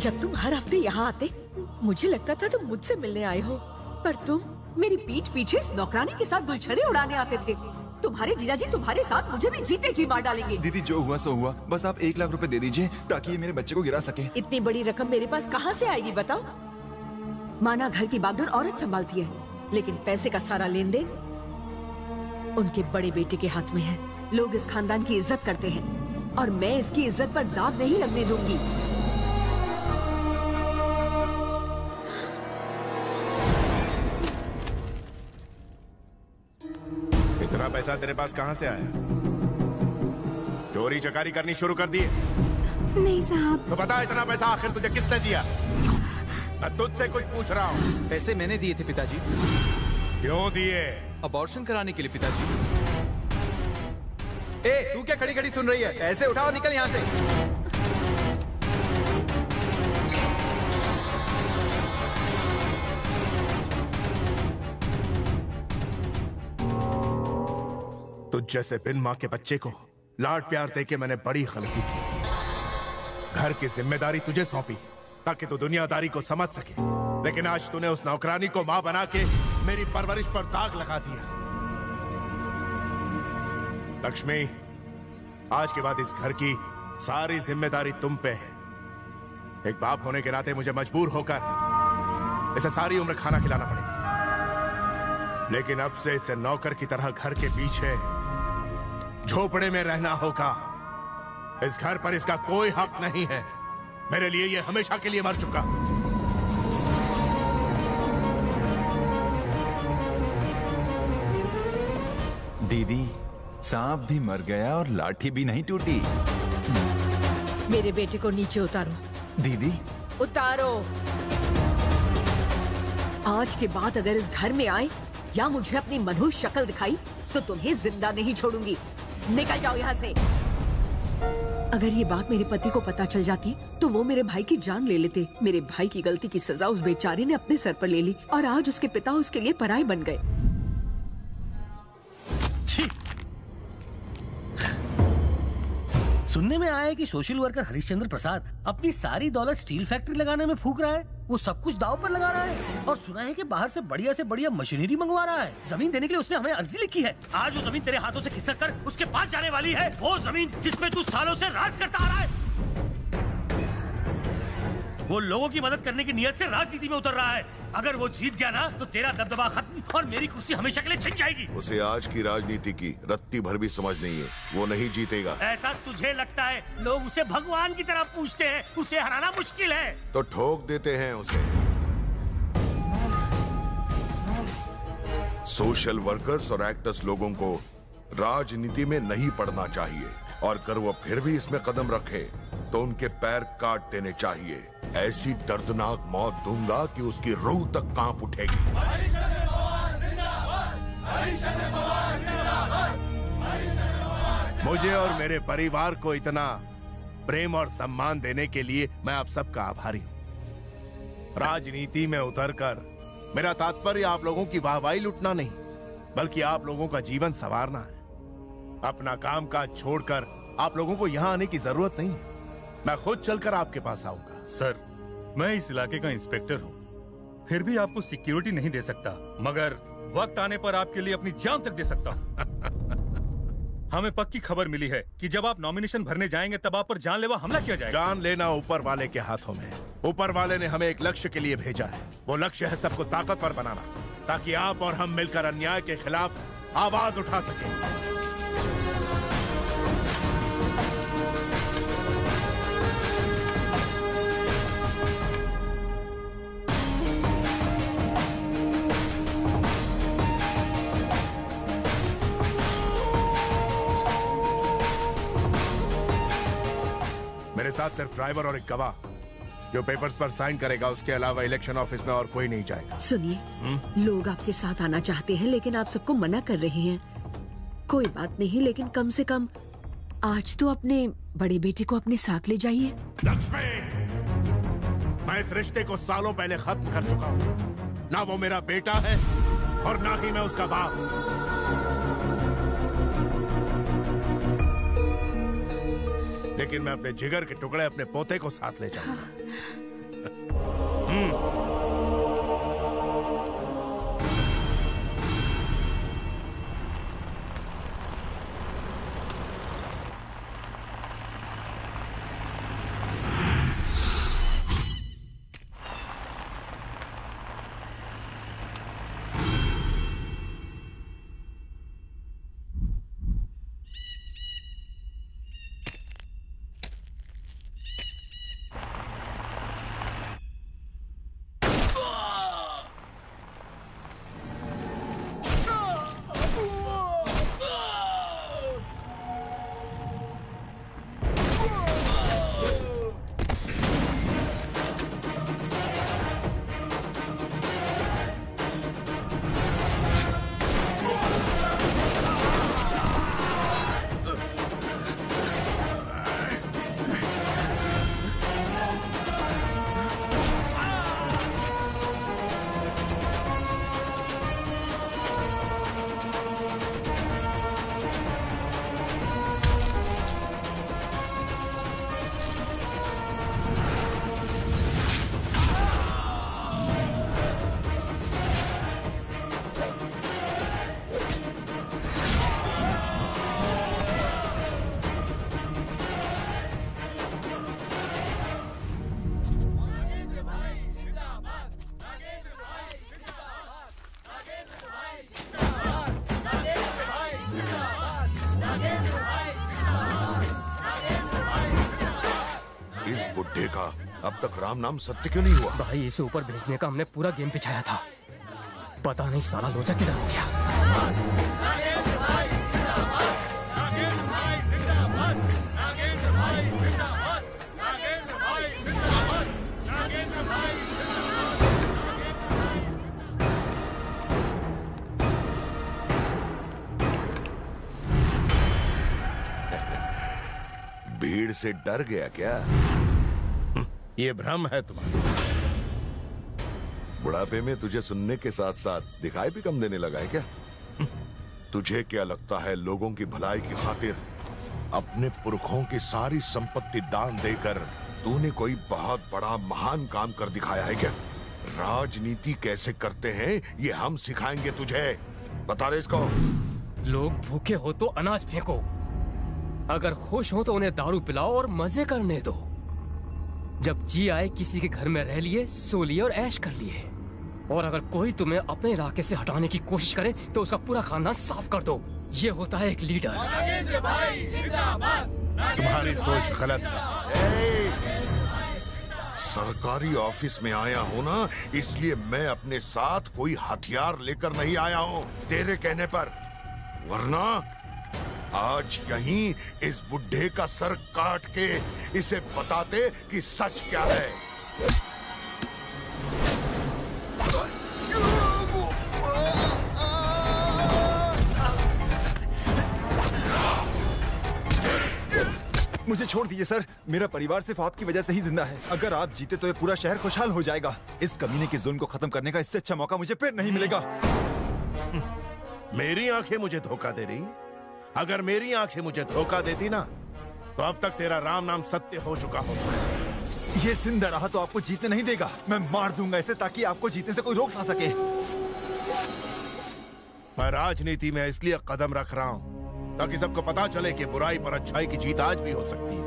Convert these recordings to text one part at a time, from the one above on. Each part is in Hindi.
जब तुम हर हफ्ते यहाँ आते मुझे लगता था तुम मुझसे मिलने आए हो, पर तुम मेरी पीठ पीछे इस नौकरानी के साथ गुलछरे उड़ाने आते थे। तुम्हारे जीजाजी तुम्हारे साथ मुझे भी जीते जी मार डालेंगे। दीदी जो हुआ सो हुआ, बस आप 1 लाख रुपए दे दीजिए ताकि ये मेरे बच्चे को गिरा सके। इतनी बड़ी रकम मेरे पास कहाँ से आएगी बताओ? माना घर की बागडोर औरत संभालती है, लेकिन पैसे का सारा लेन देन उनके बड़े बेटे के हाथ में है। लोग इस खानदान की इज्जत करते हैं और मैं इसकी इज्जत पर दाग नहीं लगने दूंगी। इतना पैसा तेरे पास कहाँ से आया? चोरी चकारी करनी शुरू कर दी? नहीं साहब। तो बता इतना पैसा आखिर तुझे किसने दिया? मैं तुझसे कुछ पूछ रहा हूँ। पैसे मैंने दिए थे पिताजी। क्यों दिए? अबॉर्शन कराने के लिए पिताजी। ए, तू क्या खड़ी खड़ी सुन रही है? पैसे उठाओ, निकल यहाँ से। तुझ जैसे बिन माँ के बच्चे को लाड प्यार देके मैंने बड़ी गलती की। घर की जिम्मेदारी तुझे सौंपी ताकि तू दुनियादारी को समझ सके, लेकिन आज तूने उस नौकरानी को माँ बना के मेरी परवरिश पर दाग लगा दिया। लक्ष्मी, आज के बाद इस घर की सारी जिम्मेदारी तुम पे है। एक बाप होने के नाते मुझे मजबूर होकर इसे सारी उम्र खाना खिलाना पड़ेगा, लेकिन अब से इसे नौकर की तरह घर के पीछे झोपड़े में रहना होगा। इस घर पर इसका कोई हक नहीं है। मेरे लिए ये हमेशा के लिए मर चुका। दीदी, सांप भी मर गया और लाठी भी नहीं टूटी। मेरे बेटे को नीचे उतारो। दीदी उतारो। आज के बाद अगर इस घर में आए या मुझे अपनी मनहूस शक्ल दिखाई तो तुम्हें जिंदा नहीं छोड़ूंगी। निकल जाओ यहाँ से। अगर ये बात मेरे पति को पता चल जाती तो वो मेरे भाई की जान ले लेते। मेरे भाई की गलती की सजा उस बेचारे ने अपने सर पर ले ली और आज उसके पिता उसके लिए पराये बन गए। सुनने में आया है कि सोशल वर्कर हरिश्चंद्र प्रसाद अपनी सारी दौलत स्टील फैक्ट्री लगाने में फूंक रहा है। वो सब कुछ दांव पर लगा रहा है और सुना है कि बाहर से बढ़िया मशीनरी मंगवा रहा है। जमीन देने के लिए उसने हमें अर्जी लिखी है। आज वो जमीन तेरे हाथों से खिसक कर उसके पास जाने वाली है। वो जमीन जिसपे तू सालों से राज करता आ रहा है। वो लोगों की मदद करने की नियत से राजनीति में उतर रहा है। अगर वो जीत गया ना तो तेरा दबदबा खत्म और मेरी कुर्सी हमेशा के लिए छिन जाएगी। उसे आज की राजनीति की रत्ती भर भी समझ नहीं है। वो नहीं जीतेगा। ऐसा तुझे लगता है? लोग उसे भगवान की तरह पूछते हैं। उसे हराना मुश्किल है। तो ठोक देते हैं उसे। सोशल वर्कर्स और एक्टर्स लोगों को राजनीति में नहीं पड़ना चाहिए और अगर वो फिर भी इसमें कदम रखे तो उनके पैर काट देने चाहिए। ऐसी दर्दनाक मौत दूंगा कि उसकी रूह तक कांप उठेगी। मुझे और मेरे परिवार को इतना प्रेम और सम्मान देने के लिए मैं आप सबका आभारी हूं। राजनीति में उतरकर मेरा तात्पर्य आप लोगों की वाहवाही लूटना नहीं, बल्कि आप लोगों का जीवन संवारना है। अपना काम काज छोड़कर आप लोगों को यहाँ आने की जरूरत नहीं। मैं खुद चलकर आपके पास आऊंगा। सर, मैं इस इलाके का इंस्पेक्टर हूँ, फिर भी आपको सिक्योरिटी नहीं दे सकता, मगर वक्त आने पर आपके लिए अपनी जान तक दे सकता हूँ। हमें पक्की खबर मिली है कि जब आप नॉमिनेशन भरने जाएंगे तब आप पर जानलेवा हमला किया जाएगा। जान लेना ऊपर वाले के हाथों में। ऊपर वाले ने हमें एक लक्ष्य के लिए भेजा है। वो लक्ष्य है सबको ताकतवर बनाना, ताकि आप और हम मिलकर अन्याय के खिलाफ आवाज उठा सकें। मेरे साथ सिर्फ ड्राइवर और एक गवाह जो पेपर्स पर साइन करेगा। उसके अलावा इलेक्शन ऑफिस में और कोई नहीं जाएगा। सुनिए, लोग आपके साथ आना चाहते हैं लेकिन आप सबको मना कर रहे हैं। कोई बात नहीं, लेकिन कम से कम आज तो अपने बड़े बेटे को अपने साथ ले जाइए। लक्ष्मी, मैं इस रिश्ते को सालों पहले खत्म कर चुका हूँ। ना वो मेरा बेटा है और ना ही मैं उसका बाप। लेकिन मैं अपने जिगर के टुकड़े अपने पोते को साथ ले जाऊंगा। बुड्ढे का अब तक राम नाम सत्य क्यों नहीं हुआ? भाई इसे ऊपर भेजने का हमने पूरा गेम पिछाया था, पता नहीं साला लोचा किधर हो गया। भीड़ से डर गया क्या? ये भ्रम है तुम्हारा। बुढ़ापे में तुझे सुनने के साथ साथ दिखाई भी कम देने लगा है क्या? तुझे क्या लगता है लोगों की भलाई की खातिर अपने पुरखों की सारी संपत्ति दान देकर तूने कोई बहुत बड़ा महान काम कर दिखाया है क्या? राजनीति कैसे करते हैं ये हम सिखाएंगे तुझे। बता रहे इसको। लोग भूखे हो तो अनाज फेंको, अगर खुश हो तो उन्हें दारू पिलाओ और मजे करने दो। जब जी आए किसी के घर में रह लिए, सो लिए और ऐश कर लिए। और अगर कोई तुम्हें अपने इलाके से हटाने की कोशिश करे तो उसका पूरा खानदान साफ कर दो। ये होता है एक लीडर। तुम्हारी सोच गलत है। सरकारी ऑफिस में आया हूँ ना, इसलिए मैं अपने साथ कोई हथियार लेकर नहीं आया हूँ तेरे कहने पर, वरना आज यहीं इस बुड्ढे का सर काट के इसे बताते कि सच क्या है। मुझे छोड़ दीजिए सर, मेरा परिवार सिर्फ आपकी वजह से ही जिंदा है। अगर आप जीते तो ये पूरा शहर खुशहाल हो जाएगा। इस कमीने के जुल्म को खत्म करने का इससे अच्छा मौका मुझे फिर नहीं मिलेगा। मेरी आंखें मुझे धोखा दे रही। अगर मेरी आंखें मुझे धोखा देती ना तो अब तक तेरा राम नाम सत्य हो चुका होता। ये जिंदा रहा तो आपको जीतने नहीं देगा। मैं मार दूंगा इसे ताकि आपको जीतने से कोई रोक ना सके। मैं राजनीति में इसलिए कदम रख रहा हूं ताकि सबको पता चले कि बुराई पर अच्छाई की जीत आज भी हो सकती है।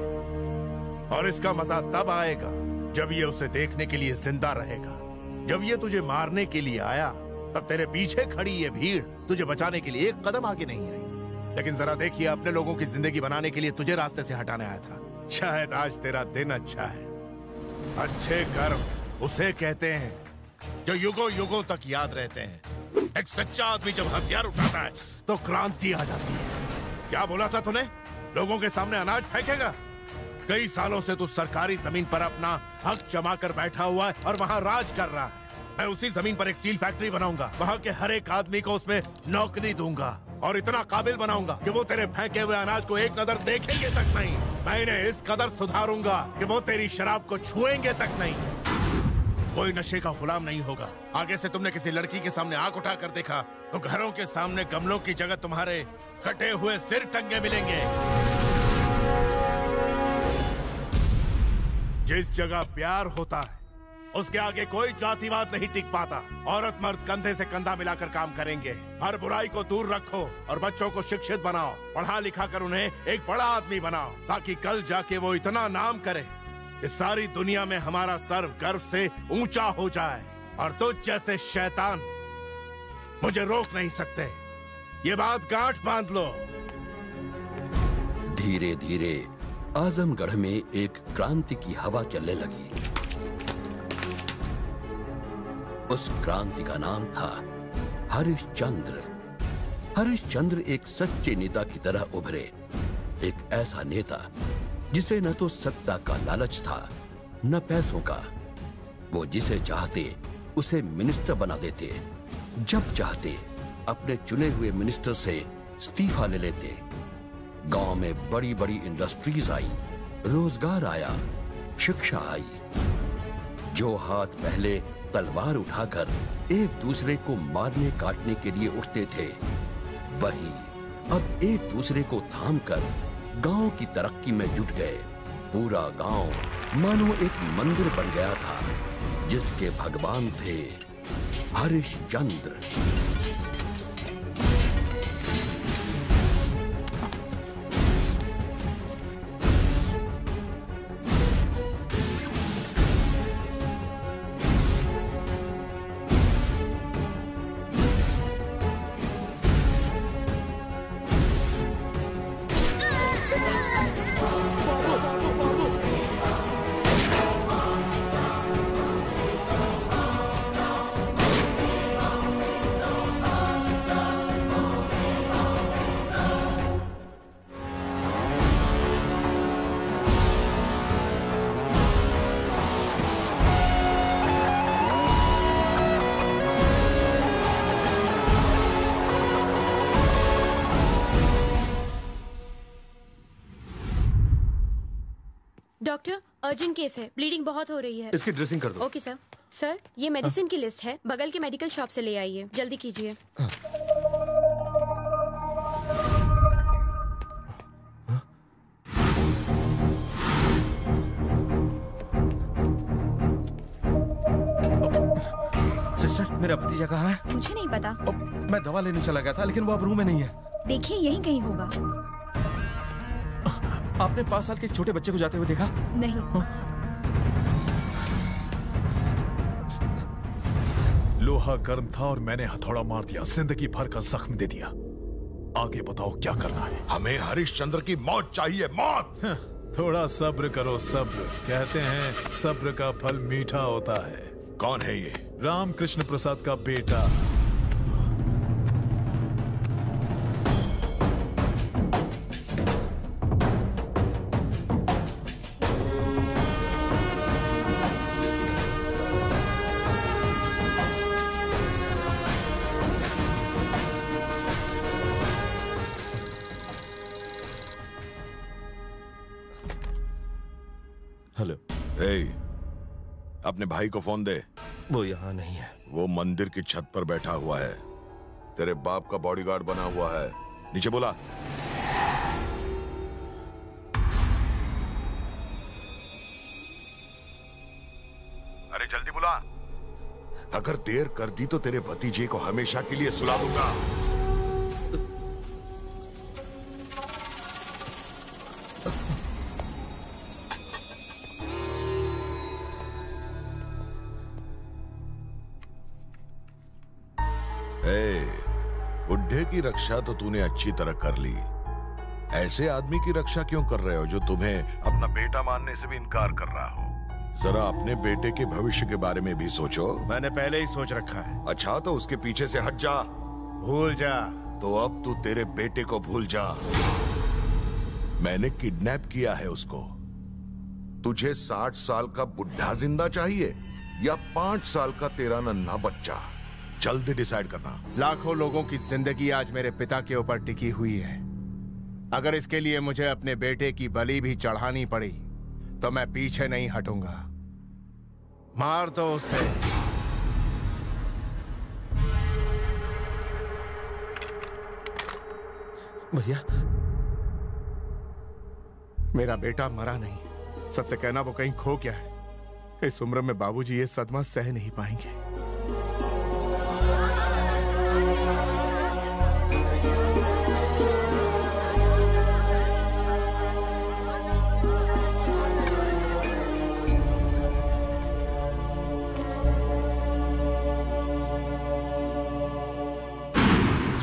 और इसका मजा तब आएगा जब ये उसे देखने के लिए जिंदा रहेगा। जब ये तुझे मारने के लिए आया तब तेरे पीछे खड़ी ये भीड़ तुझे बचाने के लिए एक कदम आगे नहीं आई। लेकिन जरा देखिए, अपने लोगों की जिंदगी बनाने के लिए तुझे रास्ते से हटाने आया था। शायद आज तेरा दिन अच्छा है। अच्छे कर्म उसे कहते हैं जो युगों युगों तक याद रहते हैं। एक सच्चा आदमी जब हथियार उठाता है तो क्रांति आ जाती है। क्या बोला था तूने? लोगों के सामने अनाज फेंकेगा? कई सालों से तू सरकारी जमीन पर अपना हक जमा कर बैठा हुआ है और वहां राज कर रहा है। मैं उसी जमीन पर एक स्टील फैक्ट्री बनाऊंगा, वहां के हर एक आदमी को उसमें नौकरी दूंगा और इतना काबिल बनाऊंगा कि वो तेरे फेंके हुए अनाज को एक नजर देखेंगे तक नहीं। मैं इन्हें इस कदर सुधारूंगा कि वो तेरी शराब को छुएंगे तक नहीं। कोई नशे का गुलाम नहीं होगा। आगे से तुमने किसी लड़की के सामने आंख उठा कर देखा तो घरों के सामने गमलों की जगह तुम्हारे कटे हुए सिर टंगे मिलेंगे। जिस जगह प्यार होता है उसके आगे कोई जातिवाद नहीं टिक पाता। औरत मर्द कंधे से कंधा मिलाकर काम करेंगे। हर बुराई को दूर रखो और बच्चों को शिक्षित बनाओ, पढ़ा लिखा कर उन्हें एक बड़ा आदमी बनाओ, ताकि कल जाके वो इतना नाम करे कि सारी दुनिया में हमारा सर गर्व से ऊंचा हो जाए। और तुझ जैसे शैतान मुझे रोक नहीं सकते, ये बात गांठ बांध लो। धीरे धीरे आजमगढ़ में एक क्रांति की हवा चलने लगी। उस क्रांति का नाम था हरिश्चंद्र। हरिश्चंद्र एक सच्चे नेता की तरह उभरे, एक ऐसा नेता जिसे न तो सत्ता का लालच था न पैसों का। वो जिसे चाहते उसे मिनिस्टर बना देते, जब चाहते अपने चुने हुए मिनिस्टर से इस्तीफा ले लेते। गांव में बड़ी बड़ी इंडस्ट्रीज आई, रोजगार आया, शिक्षा आई। जो हाथ पहले तलवार उठाकर एक दूसरे को मारने काटने के लिए उठते थे, वही अब एक दूसरे को थामकर गांव की तरक्की में जुट गए। पूरा गांव मानो एक मंदिर बन गया था जिसके भगवान थे हरिश्चंद्र। डॉक्टर, अर्जेंट केस है, ब्लीडिंग बहुत हो रही है। इसकी ड्रेसिंग कर दो। Okay sir. सर, ये मेडिसिन की लिस्ट है, बगल के मेडिकल शॉप से ले आइए, जल्दी कीजिए। सिस्टर, मेरा भतीजा कहाँ है? मुझे नहीं पता। मैं दवा लेने चला गया था, लेकिन वो अब रूम में नहीं है। देखिए, यहीं कहीं होगा। आपने 5 साल के एक छोटे बच्चे को जाते हुए देखा? नहीं। लोहा गर्म था और मैंने हथौड़ा मार दिया, जिंदगी भर का जख्म दे दिया। आगे बताओ क्या करना है? हमें हरिश्चंद्र की मौत चाहिए, मौत। थोड़ा सब्र करो, सब्र। कहते हैं सब्र का फल मीठा होता है। कौन है ये? रामकृष्ण प्रसाद का बेटा। हेलो। अपने भाई को फोन दे। वो यहाँ नहीं है। वो मंदिर की छत पर बैठा हुआ है, तेरे बाप का बॉडीगार्ड बना हुआ है। नीचे बोला। अरे जल्दी बुला। अगर देर कर दी तो तेरे भतीजे को हमेशा के लिए सुला दूंगा। बुढ़े की रक्षा तो तूने अच्छी तरह कर ली, ऐसे आदमी की रक्षा क्यों कर रहे हो जो तुम्हें अपना बेटा मानने से भी इनकार कर रहा हो? जरा अपने बेटे के भविष्य के बारे में भी सोचो। मैंने पहले ही सोच रखा है। अच्छा, तो उसके पीछे से हट जा। भूल जा। तो अब तू तेरे बेटे को भूल जा। मैंने किडनैप किया है उसको। तुझे 60 साल का बुढ़ा जिंदा चाहिए या 5 साल का तेरा नन्हा बच्चा? जल्दी डिसाइड करना। लाखों लोगों की जिंदगी आज मेरे पिता के ऊपर टिकी हुई है। अगर इसके लिए मुझे अपने बेटे की बलि भी चढ़ानी पड़ी तो मैं पीछे नहीं हटूंगा। मार दो उसे। भैया, मेरा बेटा मरा नहीं। सबसे कहना वो कहीं खो गया है। इस उम्र में बाबूजी ये सदमा सह नहीं पाएंगे।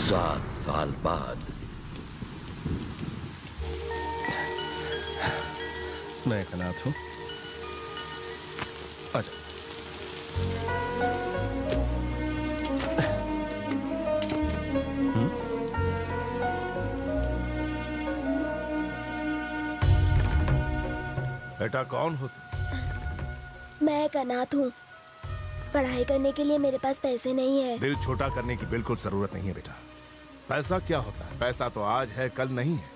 सात साल बाद मैं एक अनाथ हूं। आजा। बेटा कौन हो तुम? मैं एक अनाथ हूँ। पढ़ाई करने के लिए मेरे पास पैसे नहीं है। दिल छोटा करने की बिल्कुल जरूरत नहीं है बेटा। पैसा क्या होता है? पैसा तो आज है कल नहीं है,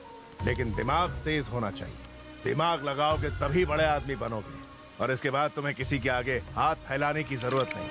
लेकिन दिमाग तेज होना चाहिए। दिमाग लगाओगे तभी बड़े आदमी बनोगे, और इसके बाद तुम्हें किसी के आगे हाथ फैलाने की जरूरत नहीं।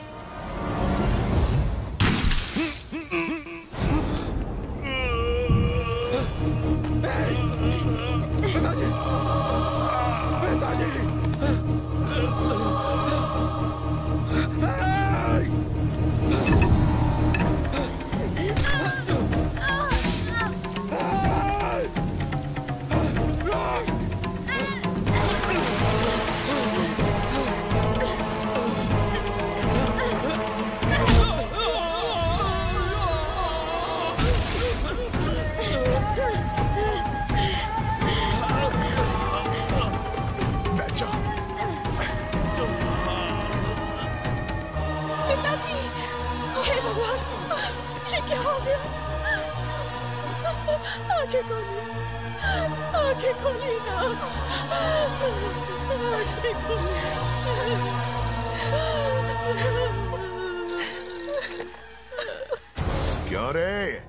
क्यों रे,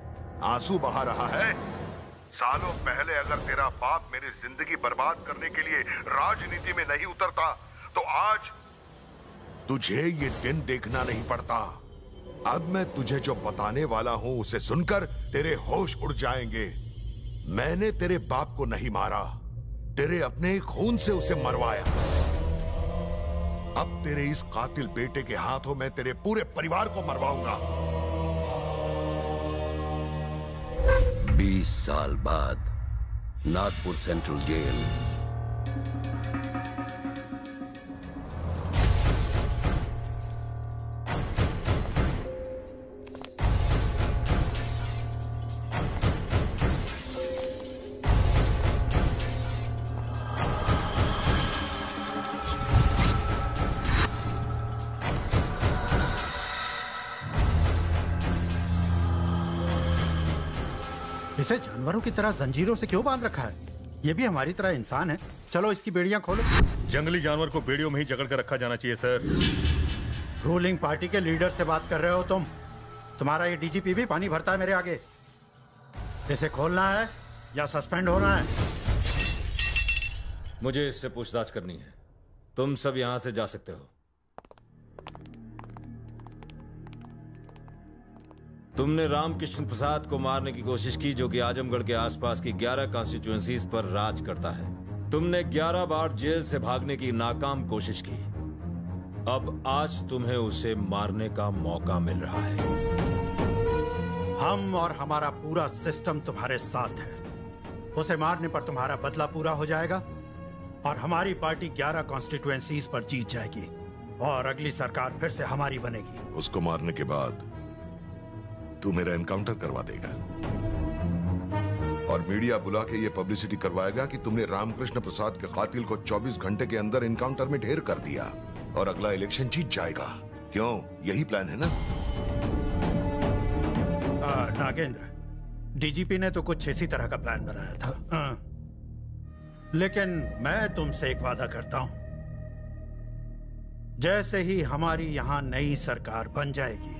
आंसू बहा रहा है? सालों पहले अगर तेरा बाप मेरी जिंदगी बर्बाद करने के लिए राजनीति में नहीं उतरता तो आज तुझे ये दिन देखना नहीं पड़ता। अब मैं तुझे जो बताने वाला हूं उसे सुनकर तेरे होश उड़ जाएंगे। मैंने तेरे बाप को नहीं मारा, तेरे अपने खून से उसे मरवाया। अब तेरे इस कातिल बेटे के हाथों में तेरे पूरे परिवार को मरवाऊंगा। 20 साल बाद नागपुर सेंट्रल जेल। इसे जानवरों की तरह जंजीरों से क्यों बांध रखा है? ये भी हमारी तरह इंसान है। चलो इसकी बेड़ियां खोलो। जंगली जानवर को बेड़ियों में ही जकड़ कर रखा जाना चाहिए सर। रूलिंग पार्टी के लीडर से बात कर रहे हो तुम? तुम्हारा ये डीजीपी भी पानी भरता है मेरे आगे। इसे खोलना है या सस्पेंड होना है? मुझे इससे पूछताछ करनी है। तुम सब यहां से जा सकते हो। तुमने रामकृष्ण प्रसाद को मारने की कोशिश की, जो कि आजमगढ़ के आसपास की 11 कॉन्स्टिट्यूएंसीज पर राज करता है। तुमने 11 बार जेल से भागने की नाकाम कोशिश की। अब आज तुम्हें उसे मारने का मौका मिल रहा है। हम और हमारा पूरा सिस्टम तुम्हारे साथ है। उसे मारने पर तुम्हारा बदला पूरा हो जाएगा और हमारी पार्टी 11 कॉन्स्टिट्यूएंसीज पर जीत जाएगी और अगली सरकार फिर से हमारी बनेगी। उसको मारने के बाद तू मेरा एनकाउंटर करवा देगा और मीडिया बुला के ये पब्लिसिटी करवाएगा कि तुमने रामकृष्ण प्रसाद के कातिल को 24 घंटे के अंदर एनकाउंटर में ढेर कर दिया और अगला इलेक्शन जीत जाएगा। क्यों, यही प्लान है ना? नागेंद्र, डीजीपी ने तो कुछ इसी तरह का प्लान बनाया था। लेकिन मैं तुमसे एक वादा करता हूं, जैसे ही हमारी यहां नई सरकार बन जाएगी,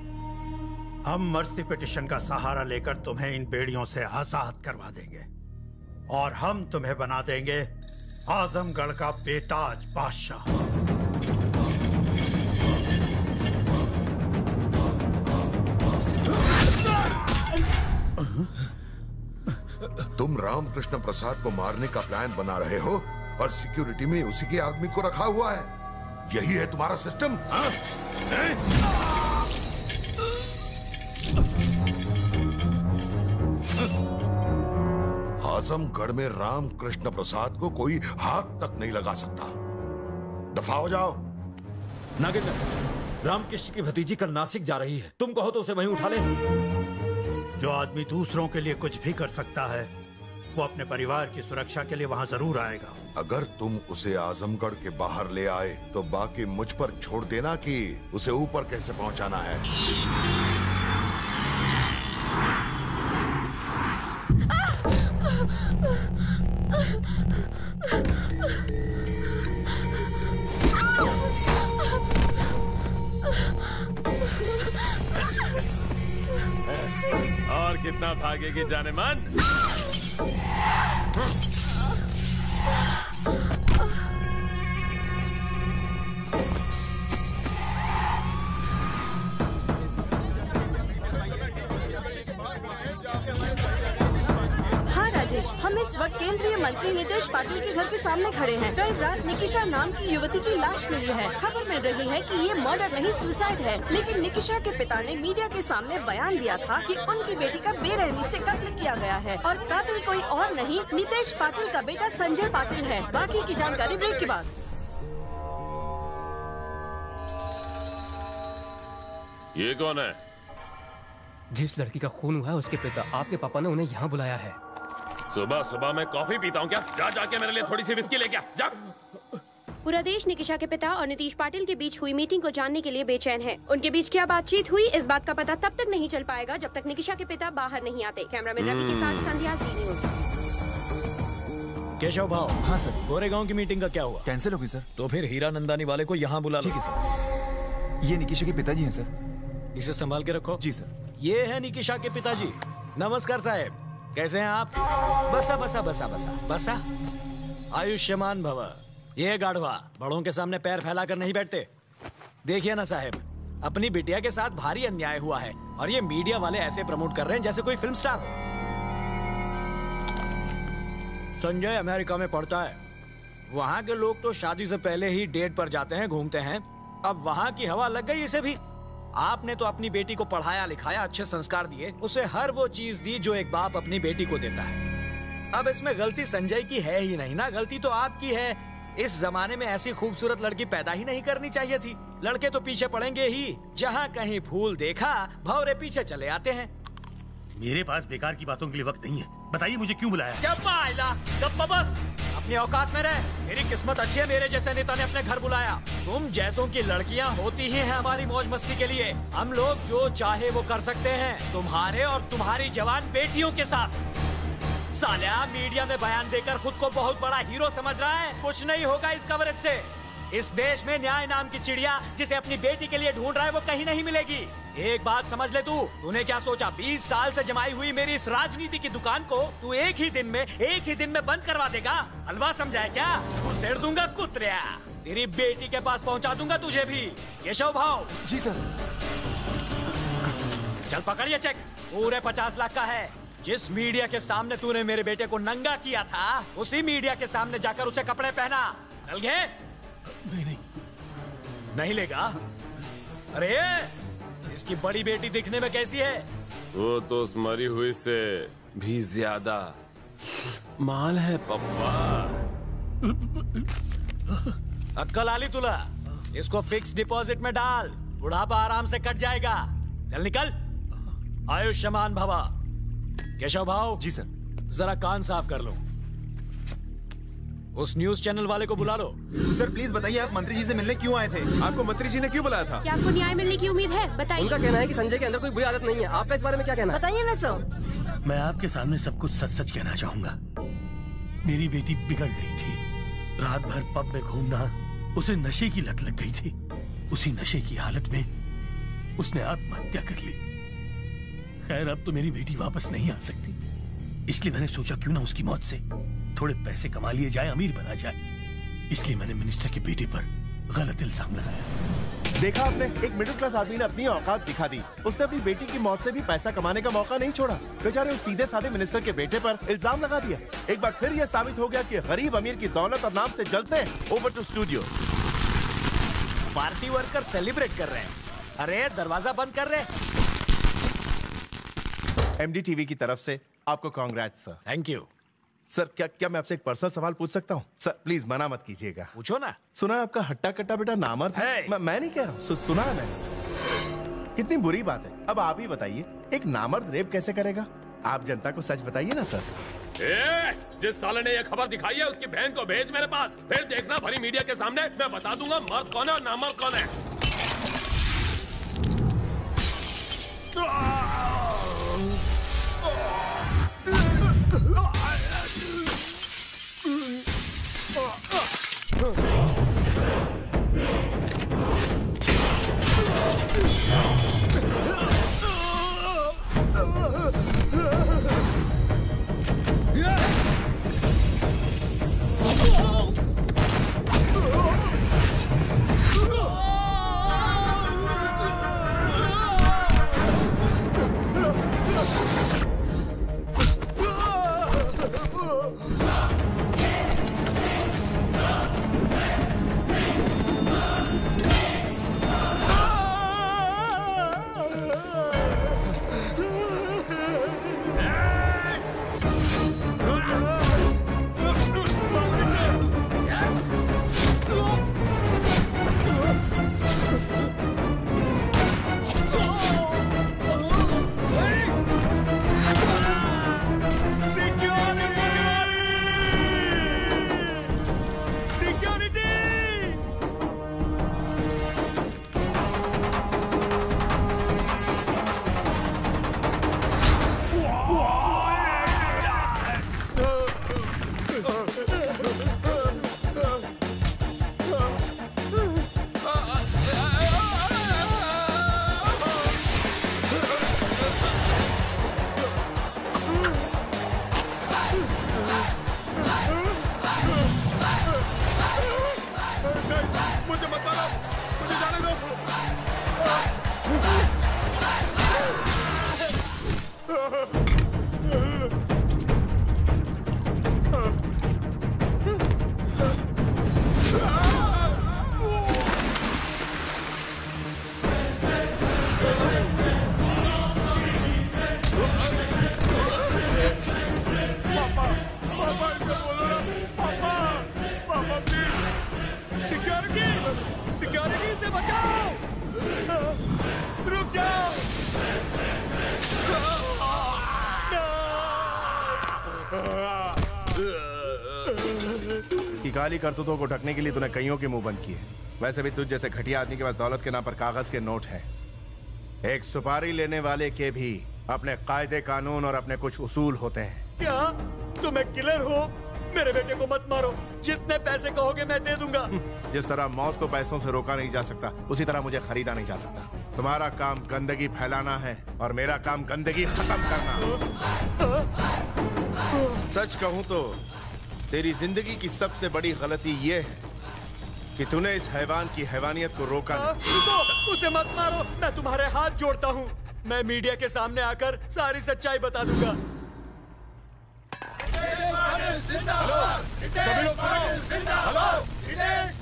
हम मर्सी पिटिशन का सहारा लेकर तुम्हें इन बेड़ियों से आजाद करवा देंगे और हम तुम्हें बना देंगे आजमगढ़ का बेताज बादशाह। तुम रामकृष्ण प्रसाद को मारने का प्लान बना रहे हो और सिक्योरिटी में उसी के आदमी को रखा हुआ है। यही है तुम्हारा सिस्टम? हाँ? आजमगढ़ में रामकृष्ण प्रसाद को कोई हाथ तक नहीं लगा सकता। दफा हो जाओ। नागेंद्र, रामकृष्ण की भतीजी कल नासिक जा रही है, तुम कहो तो उसे वहीं उठा ले। जो आदमी दूसरों के लिए कुछ भी कर सकता है, वो अपने परिवार की सुरक्षा के लिए वहाँ जरूर आएगा। अगर तुम उसे आजमगढ़ के बाहर ले आए तो बाकी मुझ पर छोड़ देना कि उसे ऊपर कैसे पहुंचाना है। और कितना भागेगी जाने मन? हाँ राजेश, हम इस वक्त केंद्रीय मंत्री नितेश पाटिल के घर के सामने खड़े हैं। कल रात निकिशा नाम की युवती की लाश मिली है। खबर मिल रही है कि ये मर्डर नहीं सुसाइड है, लेकिन निकिशा के पिता ने मीडिया के सामने बयान दिया था कि उनकी बेटी का बेरहमी से कत्ल किया गया है और कातिल कोई और नहीं, नितेश पाटिल का बेटा संजय पाटिल है। बाकी की जानकारी ब्रेक के बाद। ये कौन है? जिस लड़की का खून हुआ है उसके पिता। आपके पापा ने उन्हें यहाँ बुलाया है। सुबह सुबह मैं कॉफी पीता हूँ क्या? जा जाके मेरे लिए थोड़ी सी विस्की लेके आ, जा। पूरा देश निकिशा के पिता और नीतीश पाटिल के बीच हुई मीटिंग को जानने के लिए बेचैन है। उनके बीच क्या बातचीत हुई, इस बात का पता तब तक नहीं चल पाएगा जब तक निकिशा के पिता बाहर नहीं आते। कैमरामैन रवि के साथ संध्या जी न्यूज़। केशव भाव। हाँ सर। गोरेगांव की मीटिंग का क्या हुआ? कैंसिल हो गई सर। तो फिर हीरा नंदानी वाले को यहाँ बुला लो। ठीक है सर। ये निकिशा के पिताजी हैं सर। इसे संभाल के रखो। जी सर। ये है निकिशा के पिताजी। नमस्कार साहब, कैसे हैं आप? बसा बसा बसा बसा बसा। आयुष्मान भव। ये गाढ़वा बड़ों के सामने पैर फैलाकर नहीं बैठते। देखिए ना साहब, अपनी बिटिया के साथ भारी अन्याय हुआ है और ये मीडिया वाले ऐसे प्रमोट कर रहे हैं जैसे कोई फिल्म स्टार हो। संजय अमेरिका में पढ़ता है। वहाँ के लोग तो शादी से पहले ही डेट पर जाते हैं, घूमते हैं। अब वहाँ की हवा लग गई इसे भी। आपने तो अपनी बेटी को पढ़ाया लिखाया, अच्छे संस्कार दिए, उसे हर वो चीज दी जो एक बाप अपनी बेटी को देता है। अब इसमें गलती संजय की है ही नहीं ना, गलती तो आपकी है। इस जमाने में ऐसी खूबसूरत लड़की पैदा ही नहीं करनी चाहिए थी। लड़के तो पीछे पड़ेंगे ही, जहाँ कहीं फूल देखा भौरे पीछे चले आते हैं। मेरे पास बेकार की बातों के लिए वक्त नहीं है। बताइए मुझे क्यों बुलाया? जब बस अपनी औकात में रहे। मेरी किस्मत अच्छी है, मेरे जैसे नेता ने अपने घर बुलाया। तुम जैसों की लड़कियां होती ही हैं हमारी मौज मस्ती के लिए। हम लोग जो चाहे वो कर सकते हैं, तुम्हारे और तुम्हारी जवान बेटियों के साथ। साल्या मीडिया में बयान देकर खुद को बहुत बड़ा हीरो समझ रहा है। कुछ नहीं होगा इस कवरेज से। इस देश में न्याय नाम की चिड़िया जिसे अपनी बेटी के लिए ढूंढ रहा है वो कहीं नहीं मिलेगी। एक बात समझ ले तूने क्या सोचा? 20 साल से जमाई हुई मेरी इस राजनीति की दुकान को तू एक ही दिन में बंद करवा देगा? हलवा समझा है क्या? उसेड़ दूंगा कुत्रिया। तेरी बेटी के पास पहुंचा दूंगा तुझे भी। केशव भाव। जी सर। चल पकड़िए चेक, पूरे 50 लाख का है। जिस मीडिया के सामने तूने मेरे बेटे को नंगा किया था, उसी मीडिया के सामने जाकर उसे कपड़े पहना। चल गए? नहीं लेगा? अरे इसकी बड़ी बेटी दिखने में कैसी है? वो तो उस मरी हुई से भी ज्यादा माल है पप्पा। अक्कल आली तुला। इसको फिक्स डिपॉजिट में डाल, बुढ़ापा आराम से कट जाएगा। चल निकल। आयुष्मान भवा। केशव भाव। जी सर। जरा कान साफ कर लो। उस न्यूज चैनल वाले को बुला लो। सर प्लीज बताइए, आप मंत्री जी से मिलने क्यों आए थे? आपको मंत्री जी ने क्यों बुलाया था? क्या आपको न्याय मिलने की उम्मीद है? बताइए। उनका कहना है कि संजय के अंदर कोई बुरी आदत नहीं है। आपका इस बारे में क्या कहना है? बताइए ना सर। मैं आपके सामने सब कुछ सच सच कहना चाहूंगा। मेरी बेटी बिगड़ गई थी। रात भर पब में घूमना, उसे नशे की लत लग गई थी। उसी नशे की हालत में उसने आत्महत्या कर ली। खैर अब तो मेरी बेटी वापस नहीं आ सकती, इसलिए मैंने सोचा क्यों ना उसकी मौत से थोड़े पैसे कमा लिए जाए, अमीर बना जाए। इसलिए मैंने मिनिस्टर के बेटे पर गलत इल्जाम लगाया। देखा आपने, एक मिडिल क्लास आदमी ने अपनी औकात दिखा दी। उसने अपनी बेटी की मौत से भी पैसा कमाने का मौका नहीं छोड़ा। बेचारे उस सीधे साधे मिनिस्टर के बेटे पर इल्जाम लगा दिया। एक बार फिर यह साबित हो गया कि गरीब अमीर की दौलत और नाम से जलते हैं। Over to studio. Party worker celebrate कर रहे हैं। अरे दरवाजा बंद कर रहे। MDTV की तरफ से आपको congrats sir. Thank you sir. क्या मैं आपसे एक पर्सनल सवाल पूछ सकता हूँ सर? प्लीज मना मत कीजिएगा। पूछो ना। सुना है आपका हट्टा कट्टा बेटा नामर्द है। मैं नहीं कह रहा हूँ, सुना है मैंने। कितनी बुरी बात है। अब आप ही बताइए, एक नामर्द रेप कैसे करेगा? आप जनता को सच बताइए ना सर। जिस साले ने ये खबर दिखाई है उसकी बहन को भेज मेरे पास, फिर देखना भरी मीडिया के सामने मैं बता दूंगा मर्द कौन है और नामर्द कौन है। सिक्योरिटी से बचाओ, रुक जाओ। की काली करतूतों को ढकने के लिए तूने कईयों के मुंह बंद किए। वैसे भी तुझ जैसे घटिया आदमी के पास दौलत के नाम पर कागज के नोट हैं। एक सुपारी लेने वाले के भी अपने कायदे कानून और अपने कुछ उसूल होते हैं। क्या तुम एक किलर हो? मेरे बेटे को मत मारो, जितने पैसे कहोगे मैं दे दूंगा। जिस तरह मौत को पैसों से रोका नहीं जा सकता, उसी तरह मुझे खरीदा नहीं जा सकता। तुम्हारा काम गंदगी फैलाना है और मेरा काम गंदगी खत्म करना। सच कहूं तो तेरी जिंदगी की सबसे बड़ी गलती ये है कि तूने इस हैवान की हैवानियत को रोका नहीं। उसे मत मारो, मैं तुम्हारे हाथ जोड़ता हूँ। मैं मीडिया के सामने आकर सारी सच्चाई बता दूंगा। सभी लोग सुनो। हेलो,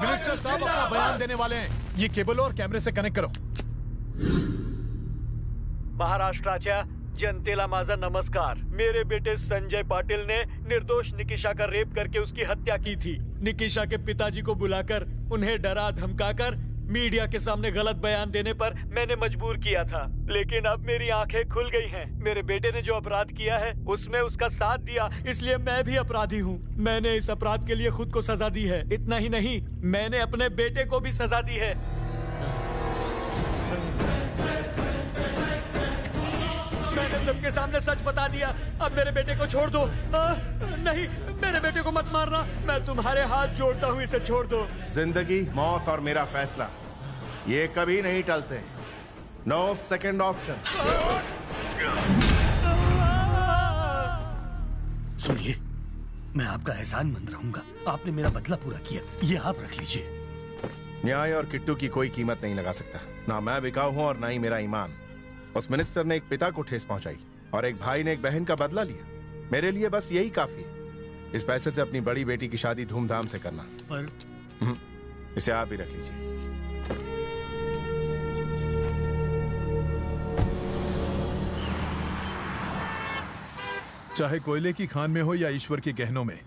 मिनिस्टर साहब अपना बयान देने वाले हैं। ये केबल और कैमरे से कनेक्ट करो। महाराष्ट्राच्या जनतेला माझा नमस्कार। मेरे बेटे संजय पाटिल ने निर्दोष निकिशा का रेप करके उसकी हत्या की थी। निकिशा के पिताजी को बुलाकर उन्हें डरा धमकाकर मीडिया के सामने गलत बयान देने पर मैंने मजबूर किया था, लेकिन अब मेरी आंखें खुल गई हैं। मेरे बेटे ने जो अपराध किया है उसमें उसका साथ दिया, इसलिए मैं भी अपराधी हूँ। मैंने इस अपराध के लिए खुद को सजा दी है। इतना ही नहीं, मैंने अपने बेटे को भी सजा दी है। मैंने सबके सामने सच बता दिया। अब मेरे बेटे को छोड़ दो। नहीं, मेरे बेटे को मत मारना। मैं तुम्हारे हाथ जोड़ता हूँ, इसे छोड़ दो। जिंदगी, मौत और मेरा फैसला, ये कभी नहीं टलते। No second option. सुनिए, मैं आपका एहसानमंद रहूंगा। आपने मेरा बदला पूरा किया, ये आप रख लीजिए। न्याय और किट्टू की कोई कीमत नहीं लगा सकता। ना मैं बिकाऊ हूं और ना ही मेरा ईमान। उस मिनिस्टर ने एक पिता को ठेस पहुंचाई और एक भाई ने एक बहन का बदला लिया। मेरे लिए बस यही काफी है। इस पैसे से अपनी बड़ी बेटी की शादी धूमधाम से करना। पर इसे आप ही रख लीजिए। चाहे कोयले की खान में हो या ईश्वर के गहनों में,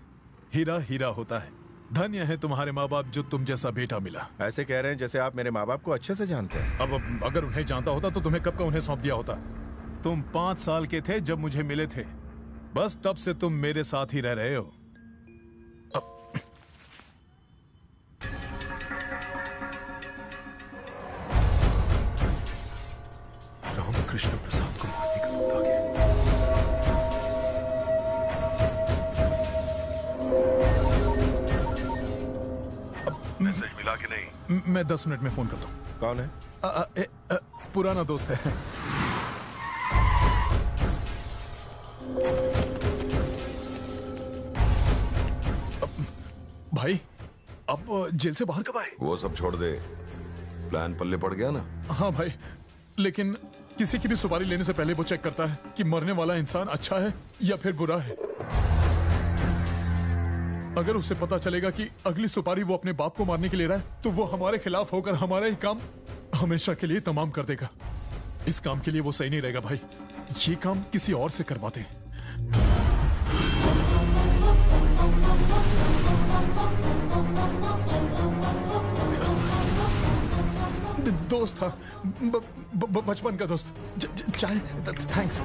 हीरा हीरा होता है। धन्य है तुम्हारे माँ बाप जो तुम जैसा बेटा मिला। ऐसे कह रहे हैं जैसे आप मेरे माँ बाप को अच्छे से जानते हैं। अब अगर उन्हें जानता होता तो तुम्हें कब का उन्हें सौंप दिया होता। तुम 5 साल के थे जब मुझे मिले थे, बस तब से तुम मेरे साथ ही रह रहे हो। रामकृष्ण प्रसाद को मारने का वक्त आ गया। मैसेज मिला कि नहीं? मैं 10 मिनट में फोन करता हूँ। कौन है? पुराना दोस्त है। भाई अब जेल से बाहर कब आए? वो सब छोड़ दे, प्लान पल्ले पड़ गया ना? हाँ भाई, लेकिन किसी की भी सुपारी लेने से पहले वो चेक करता है कि मरने वाला इंसान अच्छा है या फिर बुरा है। अगर उसे पता चलेगा कि अगली सुपारी वो अपने बाप को मारने के लिए रहा है तो वो हमारे खिलाफ होकर हमारा ही काम हमेशा के लिए तमाम कर देगा। इस काम के लिए वो सही नहीं रहेगा भाई। ये काम किसी और से करवाते हैं। दोस्त था, बचपन का दोस्त। चाय, थैंक्स।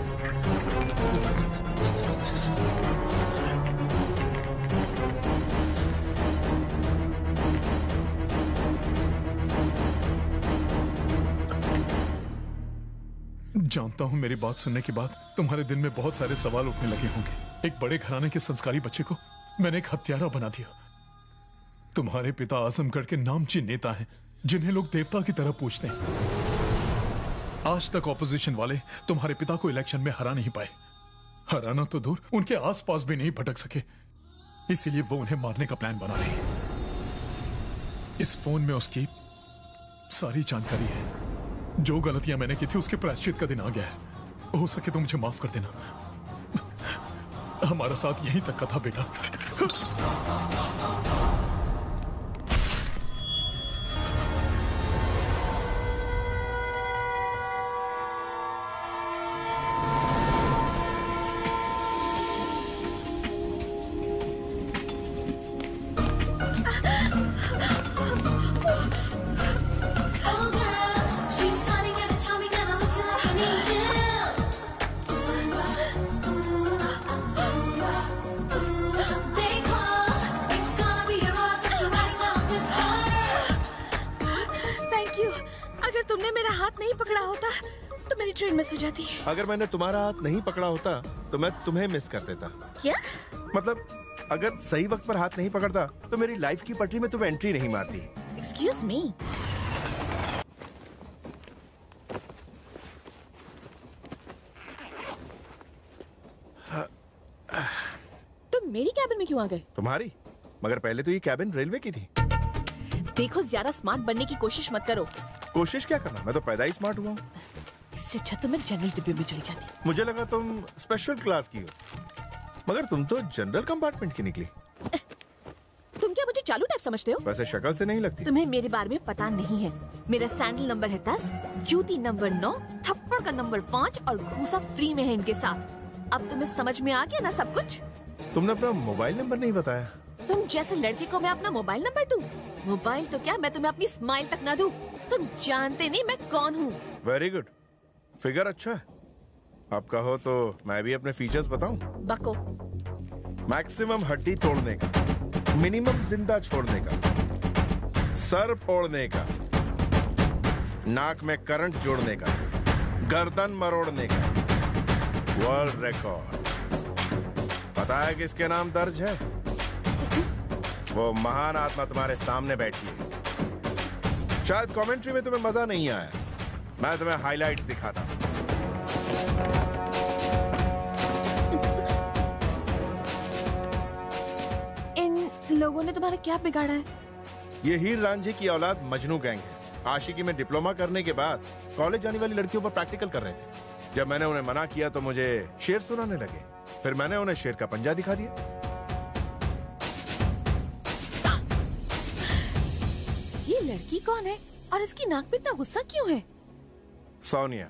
जानता हूं मेरी बात सुनने के बाद तुम्हारे दिल में बहुत सारे सवाल उठने लगे होंगे। एक बड़े घराने के संस्कारी बच्चे को मैंने एक हत्यारा बना दिया। तुम्हारे पिता आजमगढ़ के नामची नेता हैं जिन्हें लोग देवता की तरह पूजते हैं। आज तक ऑपोजिशन वाले तुम्हारे पिता को इलेक्शन में हरा नहीं पाए। हराना तो दूर, उनके आसपास भी नहीं भटक सके। इसीलिए वो उन्हें मारने का प्लान बना रहे हैं। इस फोन में उसकी सारी जानकारी है। जो गलतियां मैंने की थी उसके प्रायश्चित का दिन आ गया है। हो सके तो मुझे माफ कर देना। हमारा साथ यहीं तक का था बेटा। अगर मैंने तुम्हारा हाथ नहीं पकड़ा होता तो मैं तुम्हें मिस कर देता। क्या? मतलब अगर सही वक्त पर हाथ नहीं पकड़ता तो मेरी लाइफ की पटरी में तुम एंट्री नहीं मारती। Excuse me. तुम मेरी कैबिन में क्यों आ गए? तुम्हारी? मगर पहले तो ये कैबिन रेलवे की थी। देखो, ज्यादा स्मार्ट बनने की कोशिश मत करो। कोशिश क्या करना, मैं तो पैदा ही स्मार्ट हुआ हूँ। इससे अच्छा तो मैं जनरल डिब्बे में चली जाती। मुझे लगा तुम स्पेशल क्लास की हो, मगर तुम तो जनरल कंपार्टमेंट की निकली। तुम क्या मुझे चालू टाइप समझते हो? वैसे शक्ल से नहीं लगती। तुम्हें मेरे बारे में पता नहीं है। मेरा सैंडल नंबर है 10, जूती नंबर 9, थप्पड़ का नंबर 5 और घूसा फ्री में है इनके साथ। अब तुम्हें समझ में आ गया ना सब कुछ? तुमने अपना मोबाइल नंबर नहीं बताया। तुम जैसे लड़के को मैं अपना मोबाइल नंबर दूं? मोबाइल तो क्या, मैं तुम्हें अपनी स्माइल तक ना दूं। तुम जानते नहीं मैं कौन हूँ। वेरी गुड, फिगर अच्छा है। आप कहो तो मैं भी अपने फीचर्स बताऊं? बको। मैक्सिमम हड्डी तोड़ने का, मिनिमम जिंदा छोड़ने का, सर फोड़ने का, नाक में करंट जोड़ने का, गर्दन मरोड़ने का, वर्ल्ड रिकॉर्ड। पता है किसके नाम दर्ज है? वो महान आत्मा तुम्हारे सामने बैठी है। शायद कमेंट्री में तुम्हें मजा नहीं आया, मैं तुम्हें हाइलाइट्स दिखाता हूं। इन लोगों ने तुम्हारा क्या बिगाड़ा है? ये हीर रांझे की औलाद मजनू गैंग है। आशिकी में डिप्लोमा करने के बाद कॉलेज जाने वाली लड़कियों पर प्रैक्टिकल कर रहे थे। जब मैंने उन्हें मना किया तो मुझे शेर सुनाने लगे। फिर मैंने उन्हें शेर का पंजा दिखा दिया। ये लड़की कौन है और इसकी नाक पे इतना गुस्सा क्यों है? सोनिया।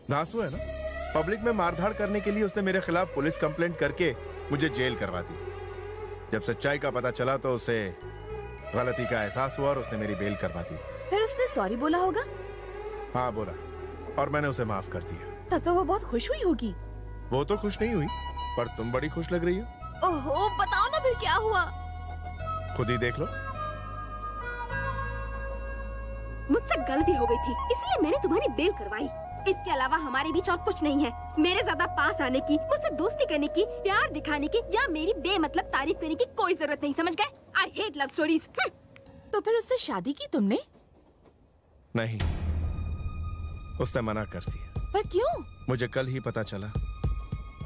धांसू है ना? पब्लिक में मारधाड़ करने के लिए उसने मेरे खिलाफ पुलिस कंप्लेंट करके मुझे जेल करवा दी। जब सच्चाई का पता चला तो उसे गलती का एहसास हुआ और उसने मेरी बेल करवा दी। फिर उसने सॉरी बोला होगा? हाँ बोला, और मैंने उसे माफ कर दिया। तब तो वो बहुत खुश हुई होगी। वो तो खुश नहीं हुई, पर तुम बड़ी खुश लग रही हो। ओहो, बताओ ना फिर क्या हुआ? खुद ही देख लो। मुझसे गलती हो गई थी, इसलिए मैंने तुम्हारी बेल करवाई। इसके अलावा हमारे बीच और कुछ नहीं है। मेरे ज्यादा पास आने की, मुझसे दोस्ती करने की, प्यार दिखाने की या मेरी बेमतलब तारीफ करने की कोई जरूरत नहीं, समझ गए? I hate love stories. तो फिर उससे शादी की तुमने? नहीं, उसने मना कर दिया। पर क्यों? मुझे कल ही पता चला